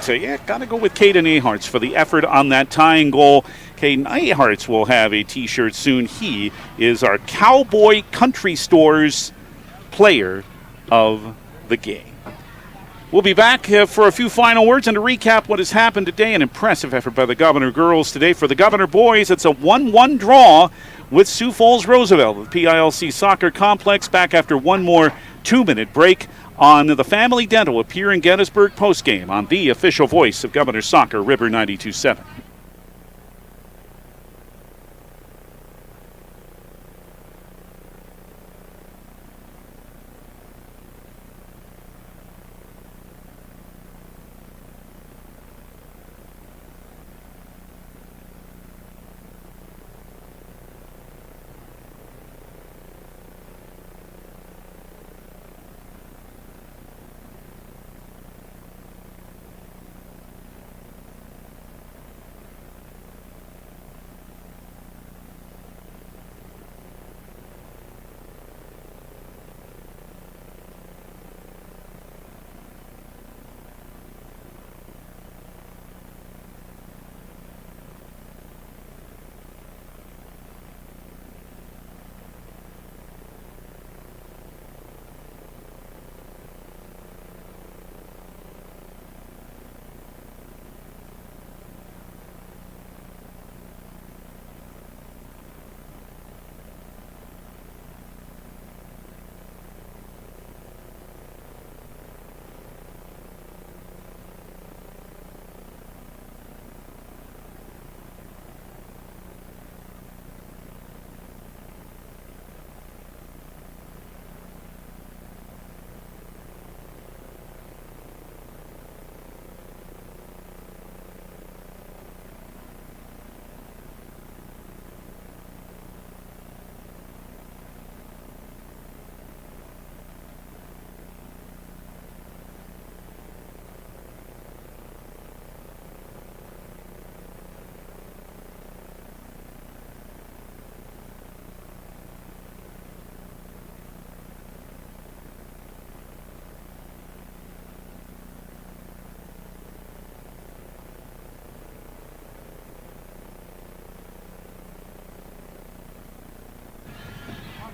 got to go with Caden Aharts for the effort on that tying goal. Caden Aharts will have a T-shirt soon. He is our Cowboy Country Stores player of the game. We'll be back for a few final words and to recap what has happened today. An impressive effort by the Governor girls today. For the Governor boys, it's a 1-1 draw with Sioux Falls Roosevelt. The PILC Soccer Complex back after one more 2-minute break on the Family Dental with Pierre and Gettysburg postgame on the official voice of Governor Soccer, River 92.7.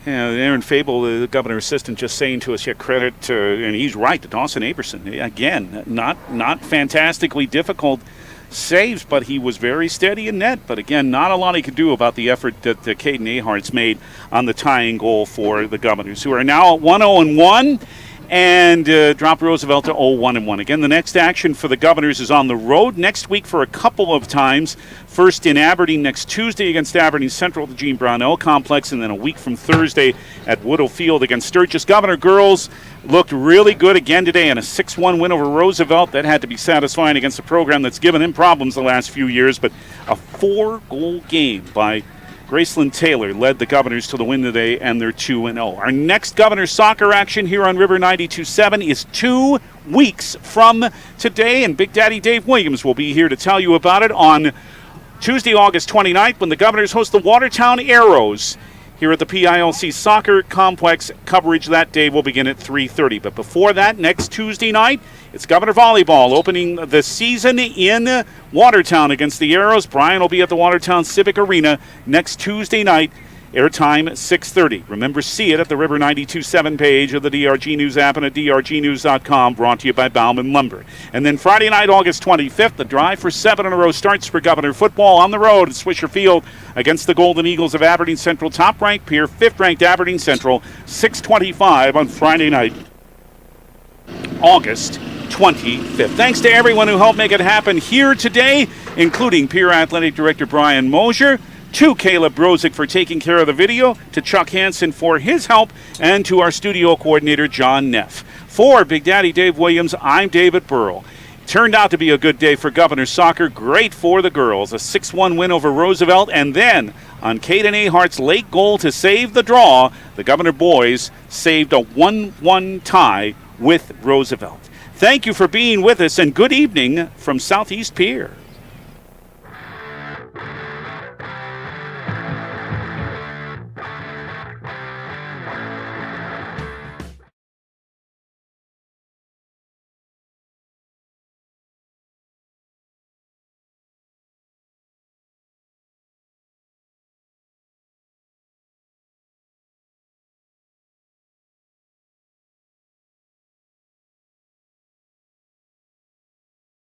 Yeah, Aaron Fable, the governor assistant, just saying to us, credit to, and he's right, to Dawson Aberson. Again, not fantastically difficult saves, but he was very steady in net. But again, not a lot he could do about the effort that Caden Aharts made on the tying goal for the Governors, who are now at 1-0-1. And drop Roosevelt to 0-1-1. Again, the next action for the Governors is on the road next week for a couple of times. First in Aberdeen next Tuesday against Aberdeen Central at the Jean Brownell Complex, and then a week from Thursday at Woodall Field against Sturgis. Governor girls looked really good again today in a 6-1 win over Roosevelt. That had to be satisfying against a program that's given him problems the last few years, but a 4-goal game by Graceland Taylor led the Governors to the win today, and they're 2-0. Our next Governors soccer action here on River 92.7 is 2 weeks from today, and Big Daddy Dave Williams will be here to tell you about it on Tuesday, August 29th, when the Governors host the Watertown Arrows here at the PILC Soccer Complex. Coverage that day will begin at 3:30. But before that, next Tuesday night, it's Governor Volleyball opening the season in Watertown against the Arrows. Brian will be at the Watertown Civic Arena next Tuesday night. Airtime 6:30. Remember, see it at the River 92.7 page of the DRG News app and at drgnews.com, brought to you by Bauman Lumber. And then Friday night, August 25th, the drive for 7 in a row starts for Governor football on the road at Swisher Field against the Golden Eagles of Aberdeen Central. Top-ranked Pierre, 5th-ranked Aberdeen Central, 6:25 on Friday night, August 25th. Thanks to everyone who helped make it happen here today, including Pierre Athletic Director Brian Mosier, to Caleb Brozick for taking care of the video, to Chuck Hansen for his help, and to our studio coordinator, John Neff. For Big Daddy Dave Williams, I'm David Burrell. Turned out to be a good day for Governor Soccer. Great for the girls. A 6-1 win over Roosevelt, and then on Caden Ahart's late goal to save the draw, the Governor boys saved a 1-1 tie with Roosevelt. Thank you for being with us, and good evening from Southeast Pier.